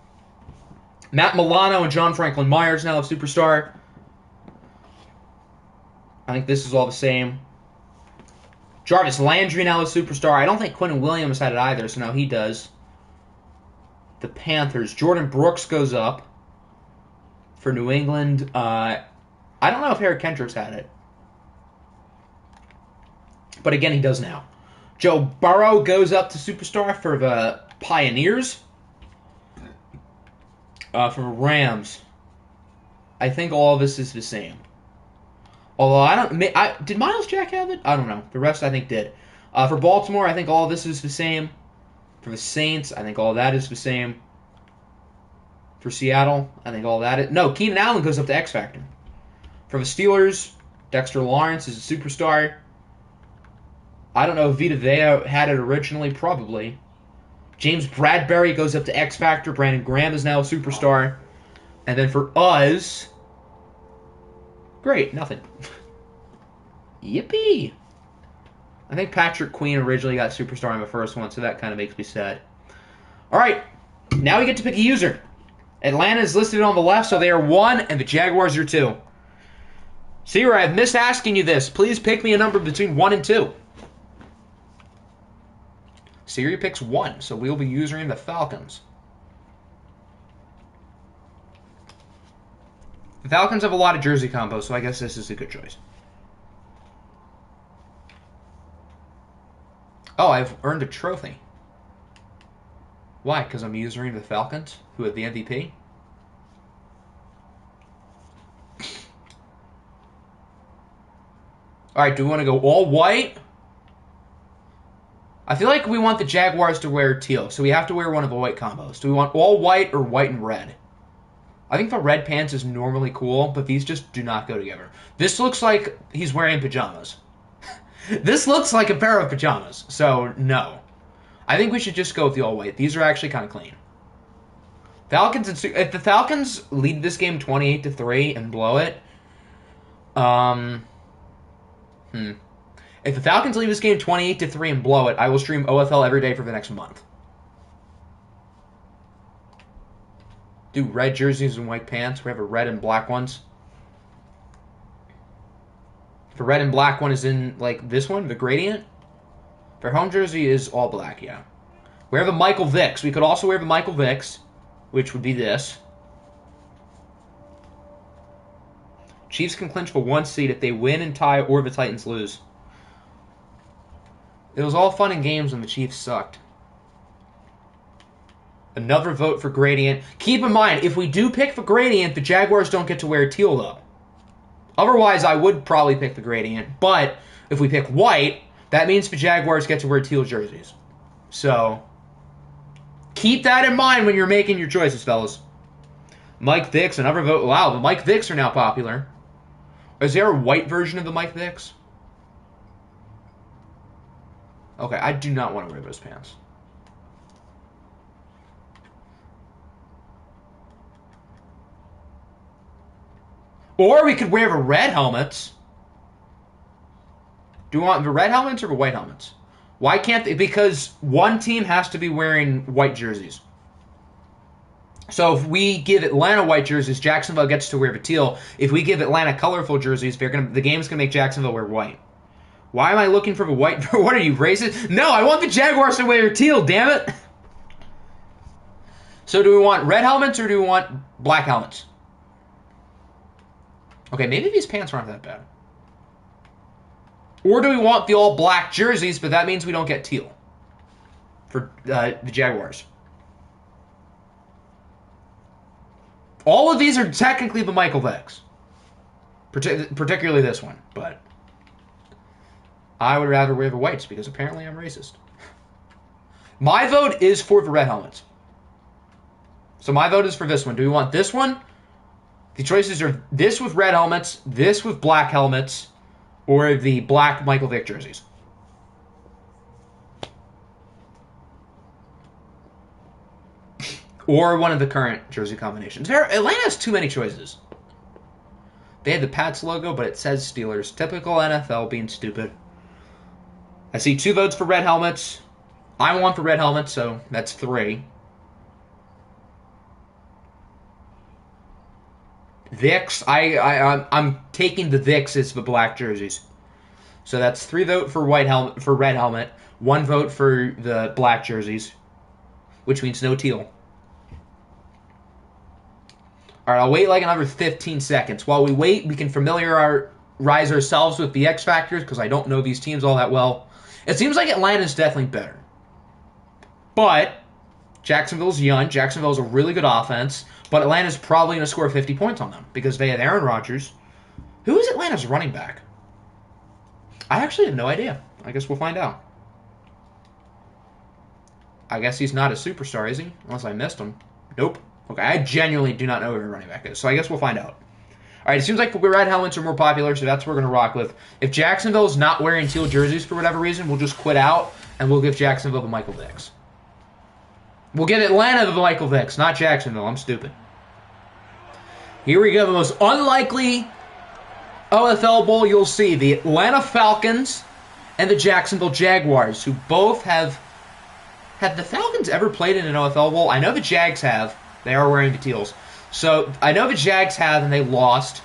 Matt Milano and John Franklin Myers now have Superstar. I think this is all the same. Jarvis Landry now is Superstar. I don't think Quentin Williams had it either, so now he does. The Panthers, Jordan Brooks goes up for New England. I don't know if Eric Kendricks had it. But again, he does now. Joe Burrow goes up to Superstar for the Pioneers. For Rams, I think all of this is the same. Although did Miles Jack have it? I don't know. The rest I think did. For Baltimore, I think all of this is the same. For the Saints, I think all of that is the same. For Seattle, I think all that is... No, Keenan Allen goes up to X Factor. For the Steelers, Dexter Lawrence is a Superstar. I don't know if Vita Vea had it originally. Probably. James Bradbury goes up to X Factor. Brandon Graham is now a Superstar. And then for us... Great, nothing. Yippee! I think Patrick Queen originally got Superstar in the first one, so that kind of makes me sad. Alright, now we get to pick a user. Atlanta is listed on the left, so they are 1, and the Jaguars are 2. Sierra, I've missed asking you this. Please pick me a number between 1 and 2. Siri picks 1, so we'll be using the Falcons. The Falcons have a lot of jersey combos, so I guess this is a good choice. Oh, I've earned a trophy. Why? Because I'm using the Falcons, who have the MVP? Alright, do we want to go all white? I feel like we want the Jaguars to wear teal, so we have to wear one of the white combos. Do we want all white or white and red? I think the red pants is normally cool, but these just do not go together. This looks like he's wearing pajamas. This looks like a pair of pajamas, so no. I think we should just go with the all white. These are actually kind of clean. Falcons and if the Falcons lead this game 28-3 and blow it, If the Falcons lead this game 28-3 and blow it, I will stream OFL every day for the next month. Do red jerseys and white pants. We have a red and black ones. The red and black one is in, like, this one, the gradient. Their home jersey is all black, yeah. We have a Michael Vicks. We could also wear the Michael Vicks, which would be this. Chiefs can clinch for 1 seed if they win and tie or the Titans lose. It was all fun and games when the Chiefs sucked. Another vote for Gradient. Keep in mind, if we do pick the Gradient, the Jaguars don't get to wear teal, though. Otherwise, I would probably pick the Gradient. But if we pick white, that means the Jaguars get to wear teal jerseys. So, keep that in mind when you're making your choices, fellas. Mike Vicks, another vote. Wow, the Mike Vicks are now popular. Is there a white version of the Mike Vicks? Okay, I do not want to wear those pants. Or we could wear the red helmets. Do you want the red helmets or the white helmets? Why can't they? Because one team has to be wearing white jerseys. So if we give Atlanta white jerseys, Jacksonville gets to wear the teal. If we give Atlanta colorful jerseys, the game's going to make Jacksonville wear white. Why am I looking for the white? What are you, racist? No, I want the Jaguars to wear teal, damn it. So do we want red helmets or do we want black helmets? Okay, maybe these pants aren't that bad. Or do we want the all-black jerseys, but that means we don't get teal for the Jaguars? All of these are technically the Michael Vicks. Particularly this one, but I would rather wear the whites because apparently I'm racist. My vote is for the red helmets. So my vote is for this one. Do we want this one? The choices are this with red helmets, this with black helmets, or the black Michael Vick jerseys. Or one of the current jersey combinations. Atlanta has too many choices. They had the Pats logo, but it says Steelers. Typical NFL being stupid. I see 2 votes for red helmets. I want the red helmets, so that's 3. Vicks, I'm taking the Vicks as the black jerseys. So that's 3 votes for red helmet, 1 vote for the black jerseys, which means no teal. All right, I'll wait like another 15 seconds. While we wait, we can familiarize ourselves with the X factors because I don't know these teams all that well. It seems like Atlanta's definitely better. But Jacksonville's young. Jacksonville's a really good offense. But Atlanta's probably going to score 50 points on them because they have Aaron Rodgers. Who is Atlanta's running back? I actually have no idea. I guess we'll find out. I guess he's not a superstar, is he? Unless I missed him. Nope. Okay, I genuinely do not know who the running back is, so I guess we'll find out. All right, it seems like red helmets are more popular, so that's what we're going to rock with. If Jacksonville's not wearing teal jerseys for whatever reason, we'll just quit out, and we'll give Jacksonville the Michael Vicks. We'll give Atlanta the Michael Vicks, not Jacksonville. I'm stupid. Here we go, the most unlikely OFL Bowl you'll see. The Atlanta Falcons and the Jacksonville Jaguars, who both have... Have the Falcons ever played in an OFL Bowl? I know the Jags have. They are wearing the teals. So, I know the Jags have, and they lost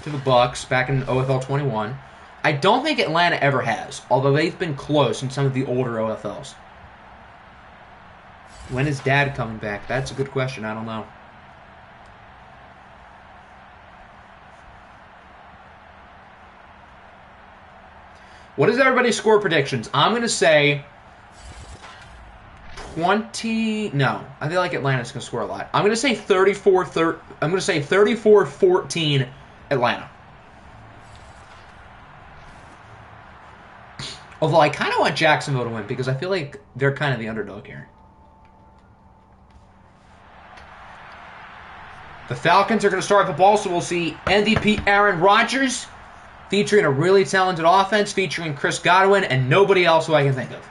to the Bucs back in OFL 21. I don't think Atlanta ever has, although they've been close in some of the older OFLs. When is Dad coming back? That's a good question. I don't know. What is everybody's score predictions? I'm going to say 20... No, I feel like Atlanta's going to score a lot. I'm going to say 34-14 Atlanta. Although I kind of want Jacksonville to win because I feel like they're kind of the underdog here. The Falcons are going to start the ball, so we'll see MVP Aaron Rodgers featuring a really talented offense, featuring Chris Godwin and nobody else who I can think of.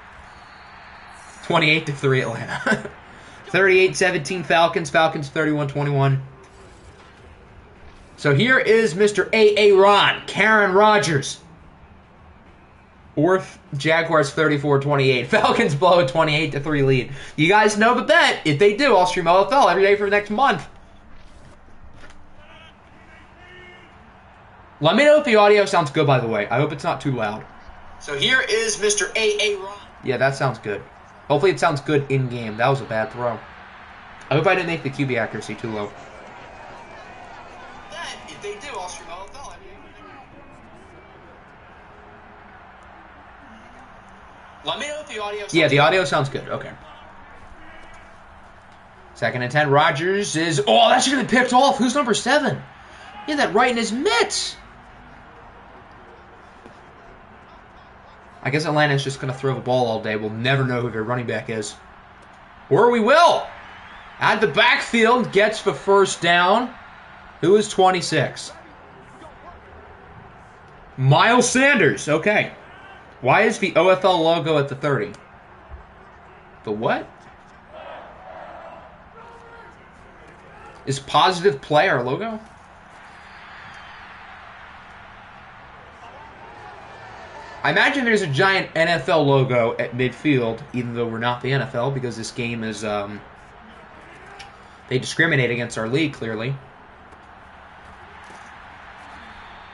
28-3 Atlanta. 38-17 Falcons. Falcons 31-21. So here is Mr. Ron, Karen Rodgers. Or Jaguars 34-28. Falcons blow a 28-3 lead. You guys know the bet. If they do, I'll stream OFL every day for the next month. Let me know if the audio sounds good, by the way. I hope it's not too loud. So here is Mr. Ron. Yeah, that sounds good. Hopefully it sounds good in-game. That was a bad throw. I hope I didn't make the QB accuracy too low. If they do, I'll stream OFL. Let me know if the audio sounds good. Yeah, the audio sounds good. Okay. 2nd and 10. Rodgers is... Oh, that should have been picked off. Who's number 7? He had that right in his mitts. I guess Atlanta's just going to throw the ball all day. We'll never know who their running back is. Or we will. At the backfield, gets the first down. Who is 26? Miles Sanders. Okay. Why is the OFL logo at the 30? The what? Is positive play our logo? I imagine there's a giant NFL logo at midfield, even though we're not the NFL, because this game is, they discriminate against our league, clearly.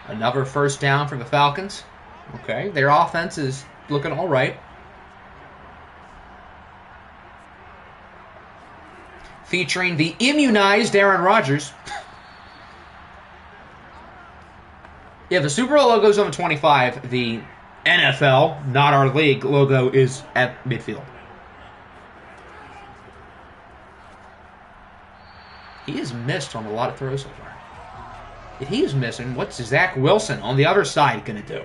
Another first down from the Falcons. Okay, their offense is looking all right. Featuring the immunized Aaron Rodgers. Yeah, the Super Bowl logo's on the 25. The NFL, not our league, logo is at midfield. He has missed on a lot of throws so far. If he's missing, what's Zach Wilson on the other side going to do?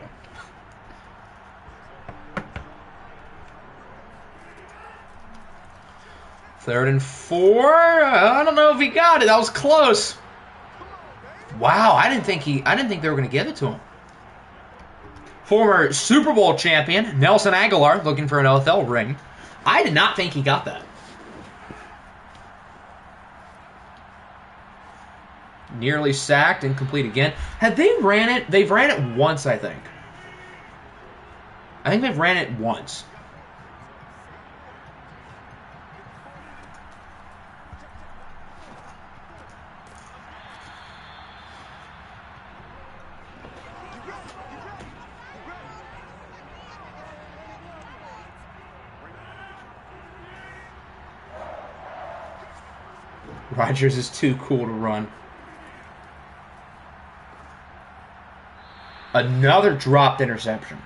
Third and 4. I don't know if he got it. That was close. Wow, I didn't think they were going to give it to him. Former Super Bowl champion Nelson Aguilar looking for an NFL ring. I did not think he got that. Nearly sacked, incomplete again. Had they ran it? They've ran it once, I think. I think they've ran it once. Rodgers is too cool to run. Another dropped interception.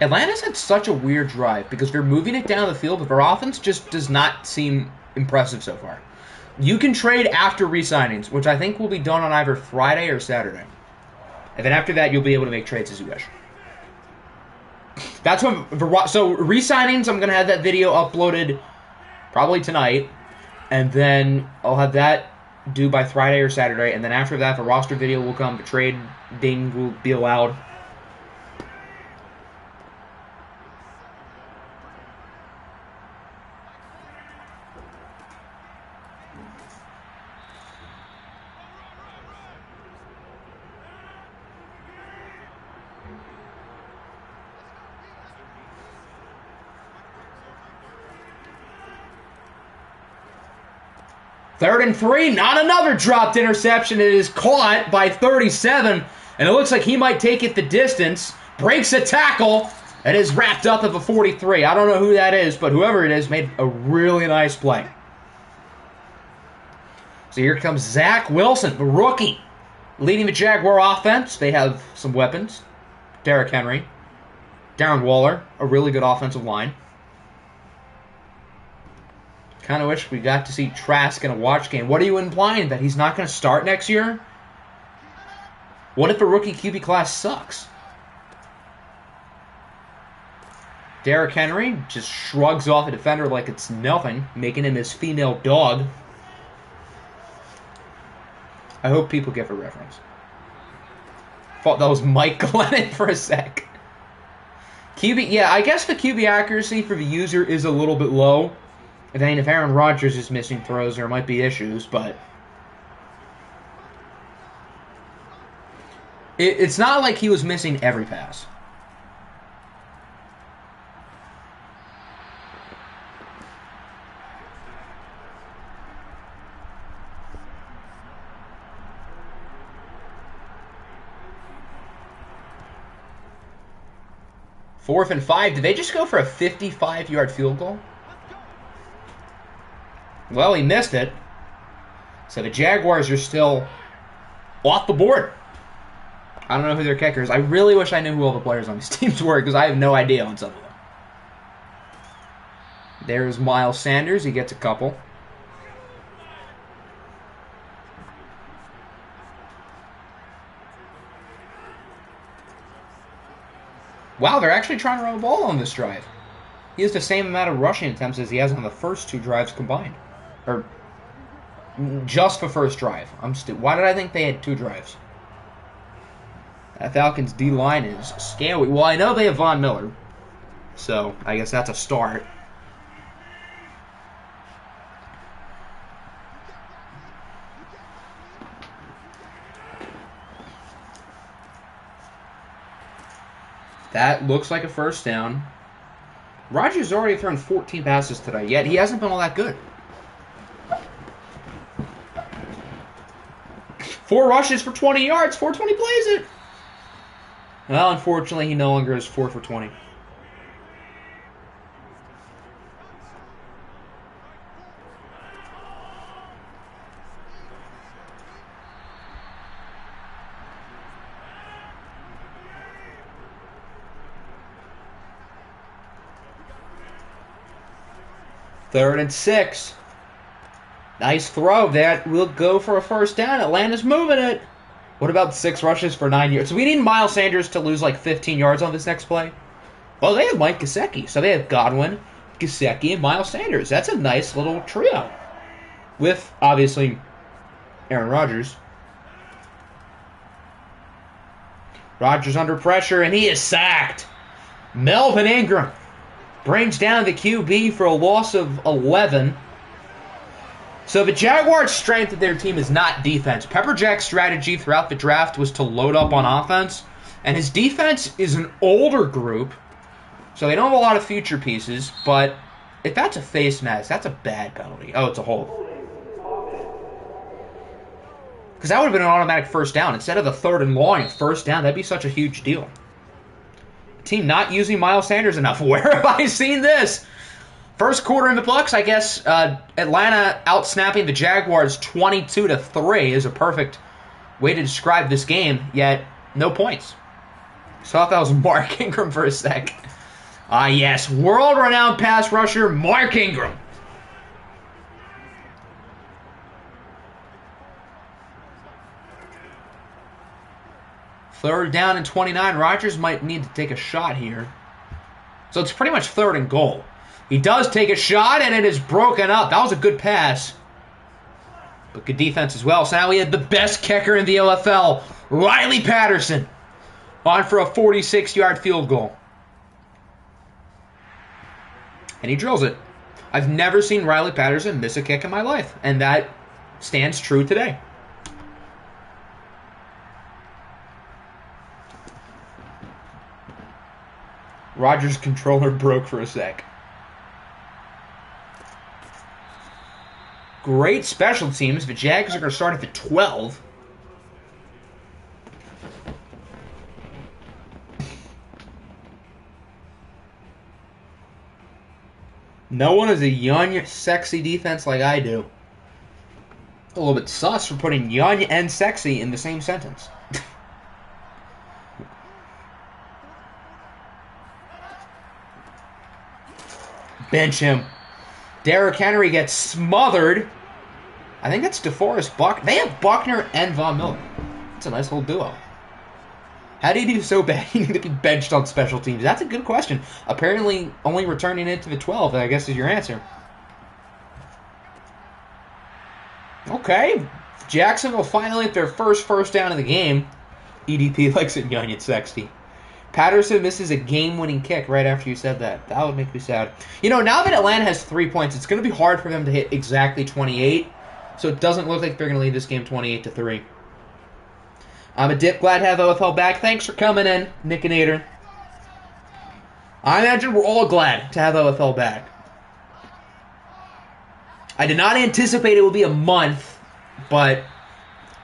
Atlanta's had such a weird drive because they're moving it down the field, but their offense just does not seem impressive so far. You can trade after re-signings, which I think will be done on either Friday or Saturday. And then after that, you'll be able to make trades as you wish. That's when so re-signings, I'm gonna have that video uploaded probably tonight, and then I'll have that due by Friday or Saturday, and then after that, the roster video will come. The trading will be allowed. Third and 3, not another dropped interception. It is caught by 37, and it looks like he might take it the distance. Breaks a tackle, and is wrapped up at the 43. I don't know who that is, but whoever it is made a really nice play. So here comes Zach Wilson, the rookie, leading the Jaguar offense. They have some weapons. Derrick Henry, Darren Waller, a really good offensive line. Kind of wish we got to see Trask in a watch game. What are you implying? That he's not going to start next year? What if the rookie QB class sucks? Derrick Henry just shrugs off a defender like it's nothing, making him his female dog. I hope people get the reference. Thought that was Mike Glennon for a sec. QB, yeah, I guess the QB accuracy for the user is a little bit low. I mean, if Aaron Rodgers is missing throws, there might be issues, but it's not like he was missing every pass. Fourth and 5. Did they just go for a 55-yard field goal? Well, he missed it. So the Jaguars are still off the board. I don't know who their kicker is. I really wish I knew who all the players on these teams were because I have no idea on some of them. There's Miles Sanders. He gets a couple. Wow, they're actually trying to run the ball on this drive. He has the same amount of rushing attempts as he has on the first two drives combined. Or just the first drive. Why did I think they had two drives? That Falcons D-line is scary. Well, I know they have Von Miller, so I guess that's a start. That looks like a first down. Rodgers has already thrown 14 passes today, yet he hasn't been all that good. 4 rushes for 20 yards. 420 plays it. Well, unfortunately, he no longer is 4 for 20. Third and 6. Nice throw. That will go for a first down. Atlanta's moving it. What about 6 rushes for 9 yards? So we need Miles Sanders to lose like 15 yards on this next play. Well, they have Mike Gesicki. So they have Godwin, Gesicki, and Miles Sanders. That's a nice little trio. With, obviously, Aaron Rodgers. Rodgers under pressure, and he is sacked. Melvin Ingram brings down the QB for a loss of 11. So the Jaguars' strength of their team is not defense. Pepper Jack's strategy throughout the draft was to load up on offense. And his defense is an older group, so they don't have a lot of future pieces. But if that's a face mask, that's a bad penalty. Oh, it's a hold. Because that would have been an automatic first down. Instead of the 3rd and long first down, that'd be such a huge deal. Team not using Miles Sanders enough. Where have I seen this? First quarter in the books, I guess Atlanta out-snapping the Jaguars 22-3 is a perfect way to describe this game, yet no points. So I thought that was Mark Ingram for a sec. Ah, yes, world-renowned pass rusher Mark Ingram. Third down and 29. Rodgers might need to take a shot here. So it's pretty much 3rd and goal. He does take a shot, and it is broken up. That was a good pass. But good defense as well. So now we had the best kicker in the OFL, Riley Patterson, on for a 46-yard field goal. And he drills it. I've never seen Riley Patterson miss a kick in my life, and that stands true today. Rodgers' controller broke for a sec. Great special teams. The Jags are going to start at the 12. No one is a young, sexy defense like I do. A little bit sus for putting young and sexy in the same sentence. Bench him. Derrick Henry gets smothered. I think that's DeForest Buckner. They have Buckner and Von Miller. That's a nice little duo. How do you do so bad you need to be benched on special teams? That's a good question. Apparently, only returning it to the 12, I guess, is your answer. Okay. Jacksonville finally at their first down of the game. EDP likes it young and sexy. Patterson misses a game-winning kick right after you said that. That would make me sad. You know, now that Atlanta has 3 points, it's going to be hard for them to hit exactly 28. So it doesn't look like they're going to lead this game 28-3. I'm a dip. Glad to have OFL back. Thanks for coming in, Nickinator. I imagine we're all glad to have OFL back. I did not anticipate it would be a month, but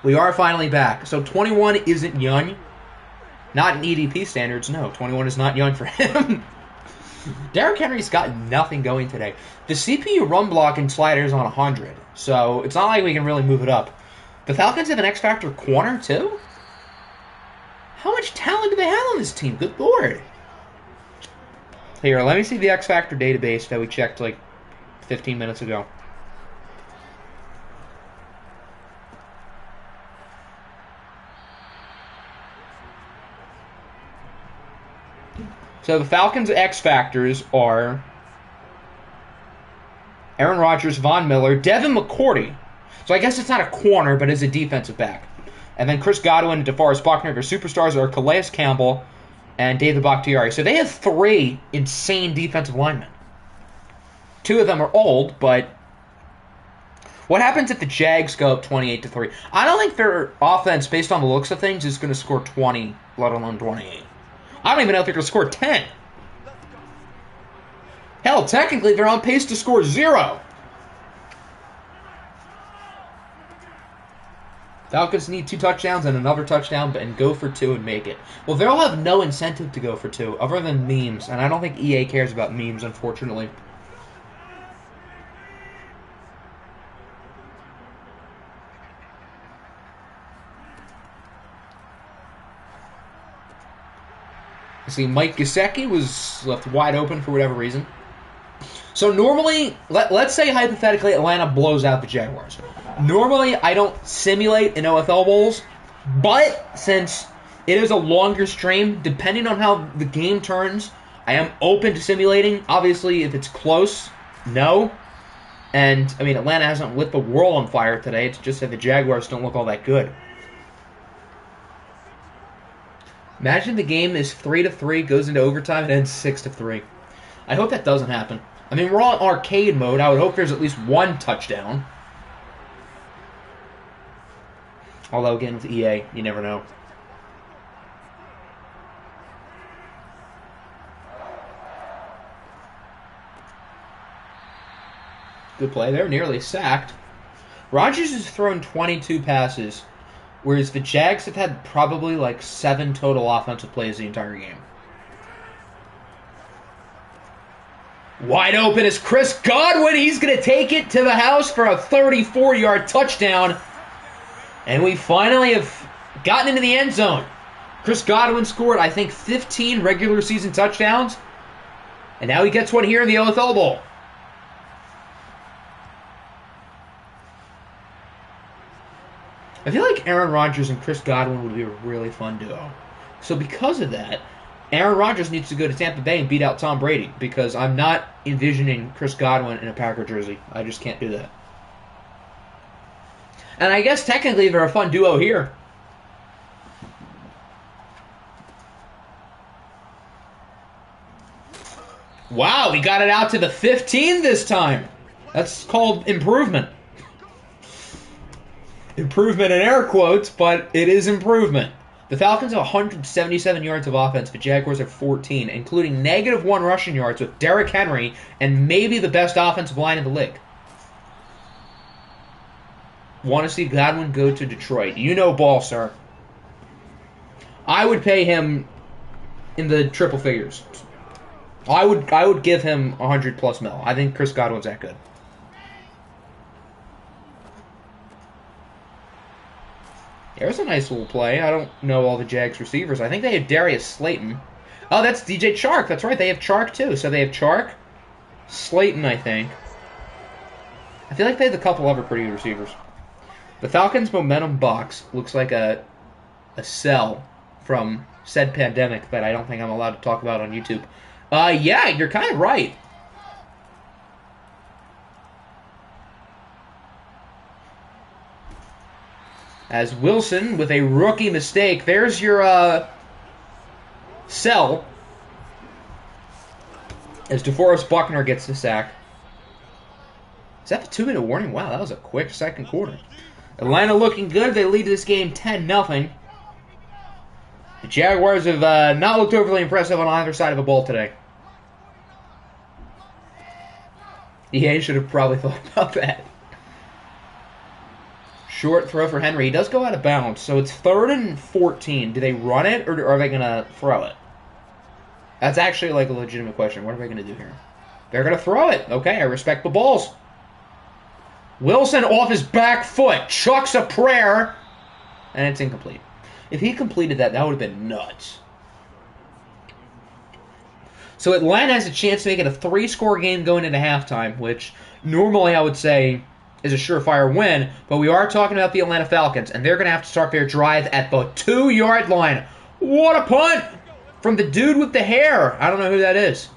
we are finally back. So 21 isn't young. Not in EDP standards, no. 21 is not young for him. Derrick Henry's got nothing going today. The CPU run blocking slider is on 100, so it's not like we can really move it up. The Falcons have an X-Factor corner, too? How much talent do they have on this team? Good lord. Here, let me see the X-Factor database that we checked like 15 minutes ago. So the Falcons' X Factors are Aaron Rodgers, Von Miller, Devin McCourty. So I guess it's not a corner, but is a defensive back. And then Chris Godwin and DeForest Buckner. Their superstars are Calais Campbell and David Bakhtiari. So they have 3 insane defensive linemen. 2 of them are old, but what happens if the Jags go up 28-3? I don't think their offense, based on the looks of things, is going to score 20, let alone 28. I don't even know if they're going to score 10. Hell, technically, they're on pace to score 0. Falcons need 2 touchdowns and another touchdown and go for 2 and make it. Well, they'll have no incentive to go for 2 other than memes, and I don't think EA cares about memes, unfortunately. See, Mike Gesicki was left wide open for whatever reason. So normally, let's say hypothetically Atlanta blows out the Jaguars. Normally, I don't simulate in OFL Bowls, but since it is a longer stream, depending on how the game turns, I am open to simulating. Obviously, if it's close, no. And, I mean, Atlanta hasn't lit the world on fire today. It's just that the Jaguars don't look all that good. Imagine the game is 3-3, goes into overtime, and ends 6-3. I hope that doesn't happen. I mean, we're all in arcade mode. I would hope there's at least 1 touchdown. Although, again, with EA, you never know. Good play there. Nearly sacked. Rodgers has thrown 22 passes, whereas the Jags have had probably like 7 total offensive plays the entire game. Wide open is Chris Godwin. He's going to take it to the house for a 34-yard touchdown. And we finally have gotten into the end zone. Chris Godwin scored, I think, 15 regular season touchdowns. And now he gets one here in the OFL Bowl. I feel like Aaron Rodgers and Chris Godwin would be a really fun duo. So because of that, Aaron Rodgers needs to go to Tampa Bay and beat out Tom Brady, because I'm not envisioning Chris Godwin in a Packer jersey. I just can't do that. And I guess technically they're a fun duo here. Wow, he got it out to the 15 this time. That's called improvement. Improvement in air quotes, but it is improvement. The Falcons have 177 yards of offense. The Jaguars have 14, including -1 rushing yards with Derrick Henry and maybe the best offensive line in the league. Want to see Godwin go to Detroit. You know ball, sir. I would pay him in the triple figures. I would give him 100+ mil. I think Chris Godwin's that good. There's a nice little play. I don't know all the Jags receivers. I think they have Darius Slayton. Oh, that's DJ Chark. That's right. They have Chark, too. So they have Chark, Slayton, I think. I feel like they have a couple other pretty good receivers. The Falcons' momentum box looks like a cell from said pandemic that I don't think I'm allowed to talk about on YouTube. Yeah, you're kind of right. As Wilson, with a rookie mistake, there's your cell. As DeForest Buckner gets the sack. Is that the 2-minute warning? Wow, that was a quick second quarter. Atlanta looking good. They lead this game 10-0. The Jaguars have not looked overly impressive on either side of the ball today. EA should have probably thought about that. Short throw for Henry. He does go out of bounds, so it's 3rd and 14. Do they run it, or are they going to throw it? That's actually like a legitimate question. What are they going to do here? They're going to throw it. Okay, I respect the balls. Wilson off his back foot. Chucks a prayer, and it's incomplete. If he completed that, that would have been nuts. So Atlanta has a chance to make it a 3-score game going into halftime, which normally I would say is a surefire win, but we are talking about the Atlanta Falcons, and they're going to have to start their drive at the 2-yard line. What a punt from the dude with the hair. I don't know who that is.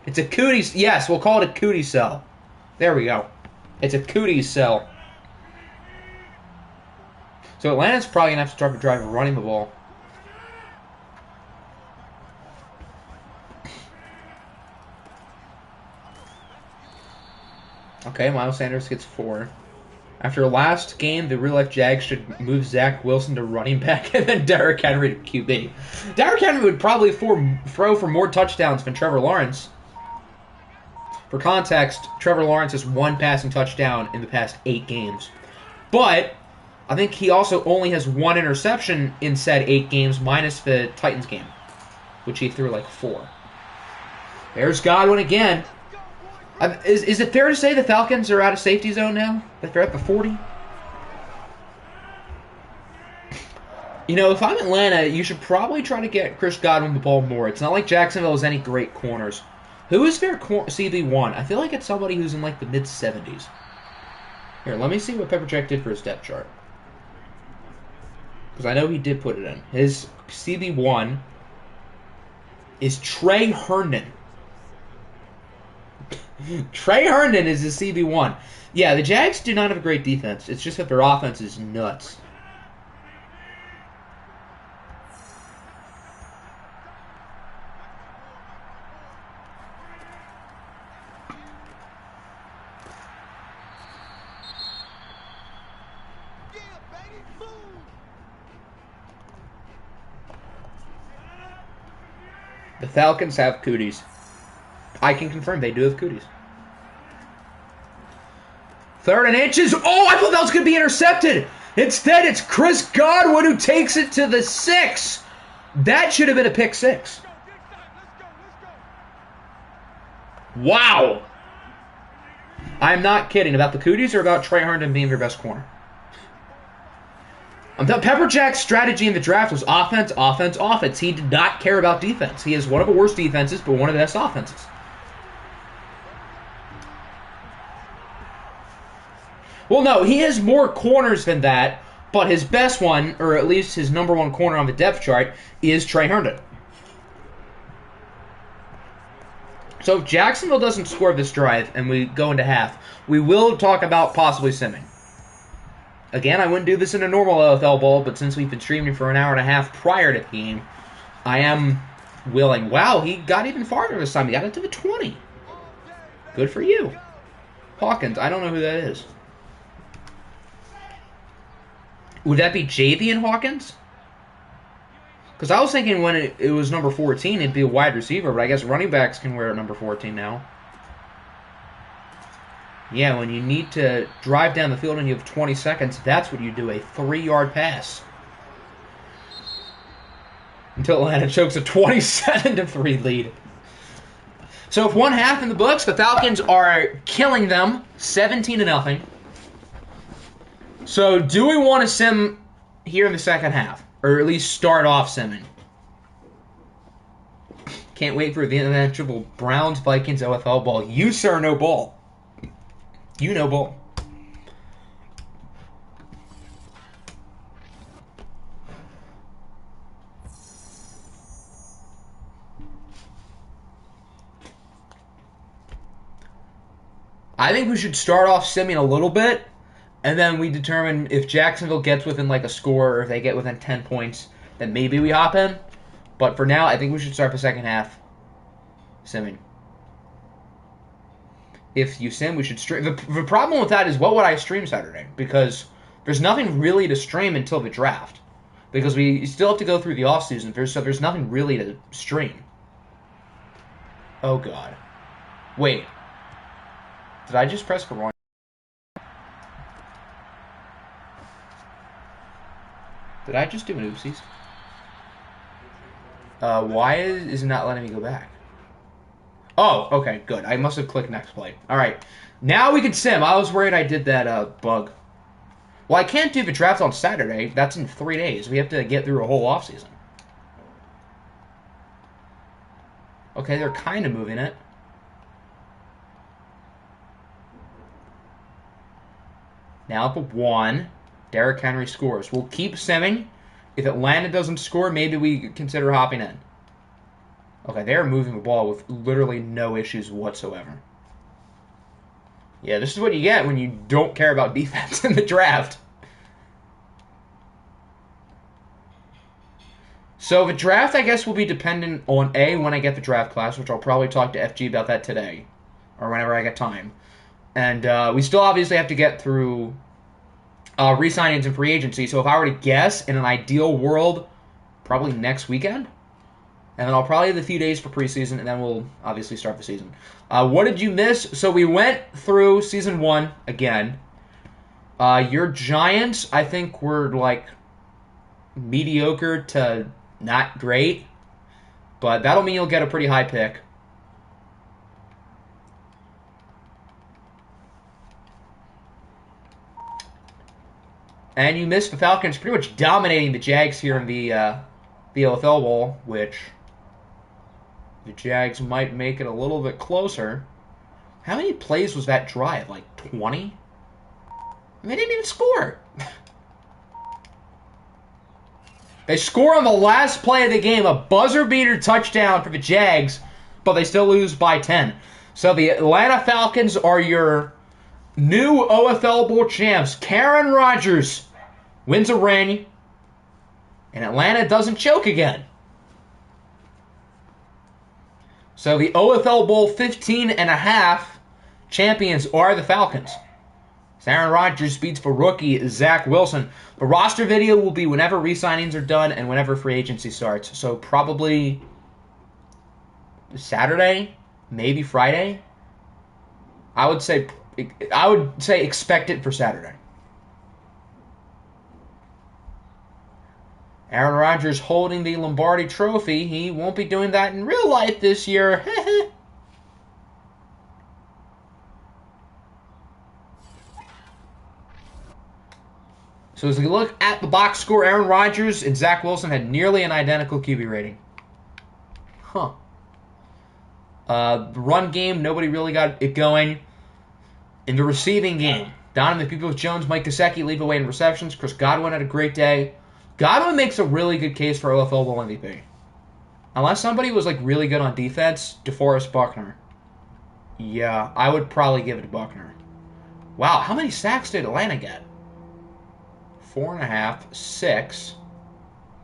It's a cootie. Yes, we'll call it a cootie cell. There we go. It's a cootie cell. So Atlanta's probably going to have to start the drive running the ball. Okay, Miles Sanders gets 4. After last game, the real-life Jags should move Zach Wilson to running back and then Derrick Henry to QB. Derrick Henry would probably throw for more touchdowns than Trevor Lawrence. For context, Trevor Lawrence has 1 passing touchdown in the past 8 games. But I think he also only has 1 interception in said 8 games, minus the Titans game, which he threw like 4. There's Godwin again. Is it fair to say the Falcons are out of safety zone now? That they're at the 40? You know, if I'm Atlanta, you should probably try to get Chris Godwin the ball more. It's not like Jacksonville has any great corners. Who is their CB1? I feel like it's somebody who's in like the mid-70s. Here, let me see what Pepper Jack did for his depth chart. Because I know he did put it in. His CB1 is Trey Herndon. Trey Herndon is his CB1. Yeah, the Jags do not have a great defense. It's just that their offense is nuts. The Falcons have cooties. I can confirm they do have cooties. 3rd and inches. Oh, I thought that was going to be intercepted. Instead, it's Chris Godwin who takes it to the 6. That should have been a pick 6. Wow. I'm not kidding. About the cooties or about Trey Herndon being their best corner? Pepper Jack's strategy in the draft was offense, offense, offense. He did not care about defense. He is one of the worst defenses, but one of the best offenses. Well, no, he has more corners than that, but his best one, or at least his number 1 corner on the depth chart, is Trey Herndon. So if Jacksonville doesn't score this drive and we go into half, we will talk about possibly simming. Again, I wouldn't do this in a normal LFL Bowl, but since we've been streaming for an hour and a half prior to the game, I am willing. Wow, he got even farther this time. He got it to the 20. Good for you. Hawkins, I don't know who that is. Would that be Javian Hawkins? Because I was thinking when it was number 14, it'd be a wide receiver, but I guess running backs can wear number 14 now. Yeah, when you need to drive down the field and you have 20 seconds, that's what you do, a 3-yard pass. Until Atlanta chokes a 27-3 lead. So if 1 half in the books, the Falcons are killing them 17-0. So do we want to sim here in the second half? Or at least start off simming? Can't wait for the inevitable Browns-Vikings OFL ball. You, sir, know ball. You know ball. I think we should start off simming a little bit, and then we determine if Jacksonville gets within like a score or if they get within 10 points, then maybe we hop in. But for now, I think we should start the second half simming. If you sim, we should stream. The problem with that is, what would I stream Saturday? Because there's nothing really to stream until the draft. Because we still have to go through the offseason, so there's nothing really to stream. Oh, God. Wait. Did I just press the wrong... Did I just do an oopsies? Why is it not letting me go back? Oh, okay, good. I must have clicked next play. Alright. Now we can sim. I was worried I did that bug. Well, I can't do the draft on Saturday. That's in 3 days. We have to get through a whole offseason. Okay, they're kind of moving it. Now up at 1. Derrick Henry scores. We'll keep simming. If Atlanta doesn't score, maybe we consider hopping in. Okay, they're moving the ball with literally no issues whatsoever. Yeah, this is what you get when you don't care about defense in the draft. So the draft, I guess, will be dependent on A, when I get the draft class, which I'll probably talk to FG about that today, or whenever I get time. And we still obviously have to get through re-signings and free agency. So if I were to guess, in an ideal world, probably next weekend. And then I'll probably have a few days for preseason, and then we'll obviously start the season. What did you miss? So we went through season 1 again. Your Giants, I think, were like mediocre to not great. But that'll mean you'll get a pretty high pick. And you missed the Falcons pretty much dominating the Jags here in the OFL Bowl, which the Jags might make it a little bit closer. How many plays was that drive? Like 20? They didn't even score. They score on the last play of the game, a buzzer beater touchdown for the Jags, but they still lose by 10. So the Atlanta Falcons are your new OFL Bowl champs. Karen Rodgers wins a ring, and Atlanta doesn't choke again. So the OFL Bowl 15.5 champions are the Falcons. Aaron Rodgers beats for rookie Zach Wilson. The roster video will be whenever re-signings are done and whenever free agency starts. So probably Saturday, maybe Friday. I would say expect it for Saturday. Aaron Rodgers holding the Lombardi Trophy. He won't be doing that in real life this year. So as we look at the box score, Aaron Rodgers and Zach Wilson had nearly an identical QB rating. The run game, nobody really got it going. In the receiving game, Donovan Peoples-Jones, Mike Gesicki lead the way in receptions. Chris Godwin had a great day. Godwin makes a really good case for OFL Bowl MVP. Unless somebody was like really good on defense, DeForest Buckner. Yeah, I would probably give it to Buckner. Wow, how many sacks did Atlanta get? 4.5, 6.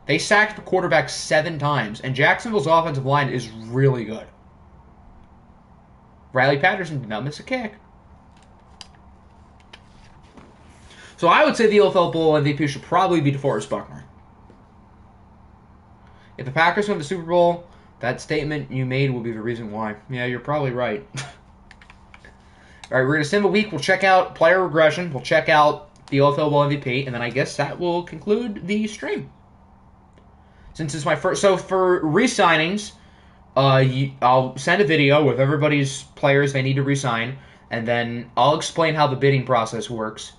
They sacked the quarterback 7 times, and Jacksonville's offensive line is really good. Riley Patterson did not miss a kick. So I would say the OFL Bowl MVP should probably be DeForest Buckner. If the Packers win the Super Bowl, that statement you made will be the reason why. Yeah, you're probably right. All right, we're going to sim a week. We'll check out player regression. We'll check out the OFL Bowl MVP, and then I guess that will conclude the stream. Since it's my first... So for re-signings, I'll send a video with everybody's players they need to re-sign, and then I'll explain how the bidding process works.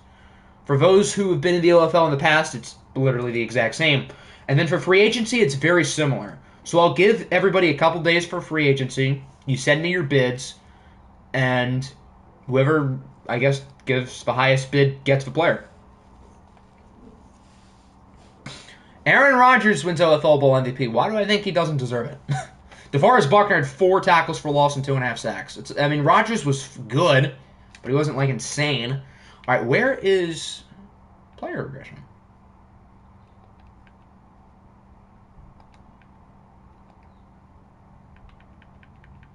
For those who have been in the OFL in the past, it's literally the exact same. And then for free agency, it's very similar. So I'll give everybody a couple days for free agency. You send me your bids, and whoever, I guess, gives the highest bid gets the player. Aaron Rodgers wins OFL Bowl MVP. Why do I think he doesn't deserve it? DeForest Buckner had 4 tackles for loss and 2.5 sacks. Rodgers was good, but he wasn't, like, insane. All right, where is player regression?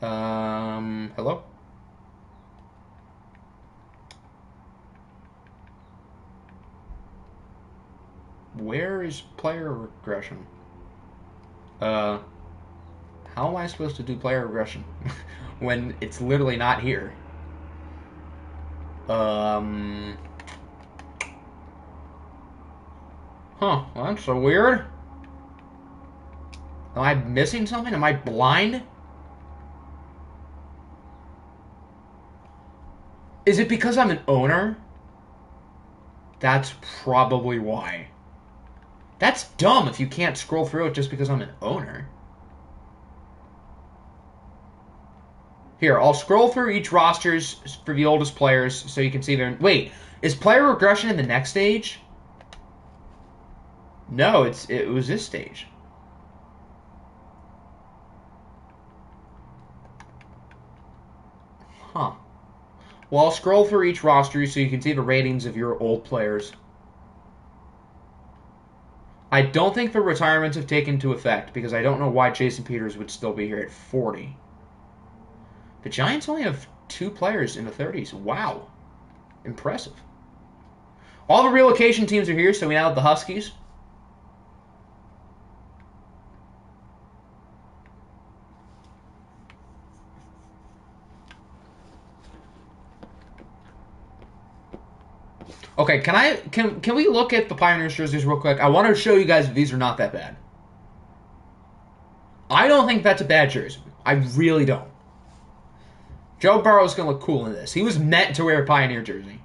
Hello? Where is player regression? How am I supposed to do player regression when it's literally not here? Huh, well, that's so weird. Am I missing something? Am I blind? Is it because I'm an owner? That's probably why. That's dumb if you can't scroll through it just because I'm an owner. Here, I'll scroll through each rosters for the oldest players so you can see their... Wait, is player regression in the next stage? No, it was this stage. Huh. Well, I'll scroll through each roster so you can see the ratings of your old players. I don't think the retirements have taken into effect because I don't know why Jason Peters would still be here at 40. The Giants only have 2 players in the 30s. Wow. Impressive. All the relocation teams are here, so we now have the Huskies. Okay, can we look at the Pioneers jerseys real quick? I want to show you guys these are not that bad. I don't think that's a bad jersey. I really don't. Joe Burrow's going to look cool in this. He was meant to wear a Pioneer jersey.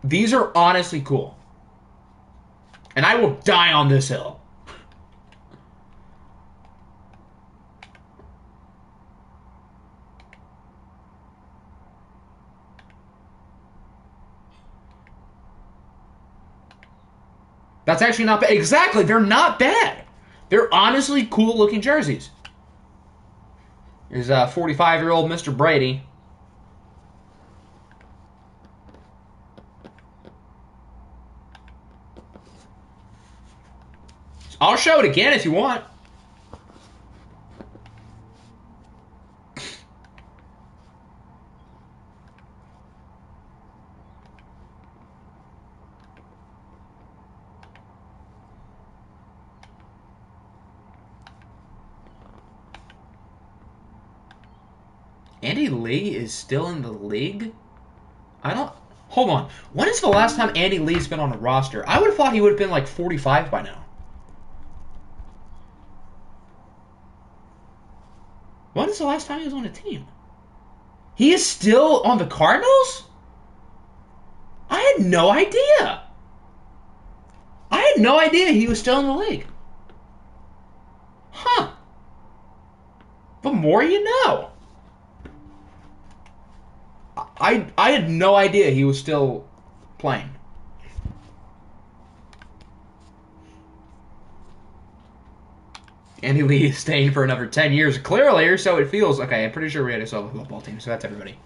These are honestly cool. And I will die on this hill. That's actually not bad. Exactly, they're not bad. They're honestly cool-looking jerseys. Here's 45-year-old Mr. Brady. I'll show it again if you want. Andy Lee is still in the league? Hold on. When is the last time Andy Lee's been on a roster? I would have thought he would have been like 45 by now. When is the last time he was on a team? He is still on the Cardinals? I had no idea. I had no idea he was still in the league. Huh. The more you know. I had no idea he was still playing. Andy Lee is staying for another 10 years, clearly, or so it feels. Okay, I'm pretty sure we had a solo football team, so that's everybody.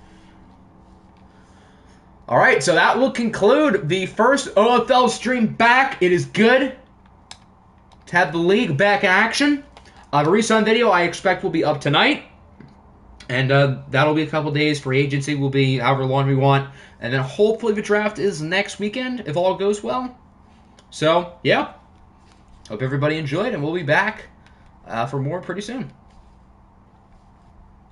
All right, so that will conclude the first OFL stream back. It is good to have the league back in action. The Resun video I expect will be up tonight. And that'll be a couple days. Free agency will be however long we want. And then hopefully the draft is next weekend, if all goes well. So, yeah. Hope everybody enjoyed, and we'll be back for more pretty soon.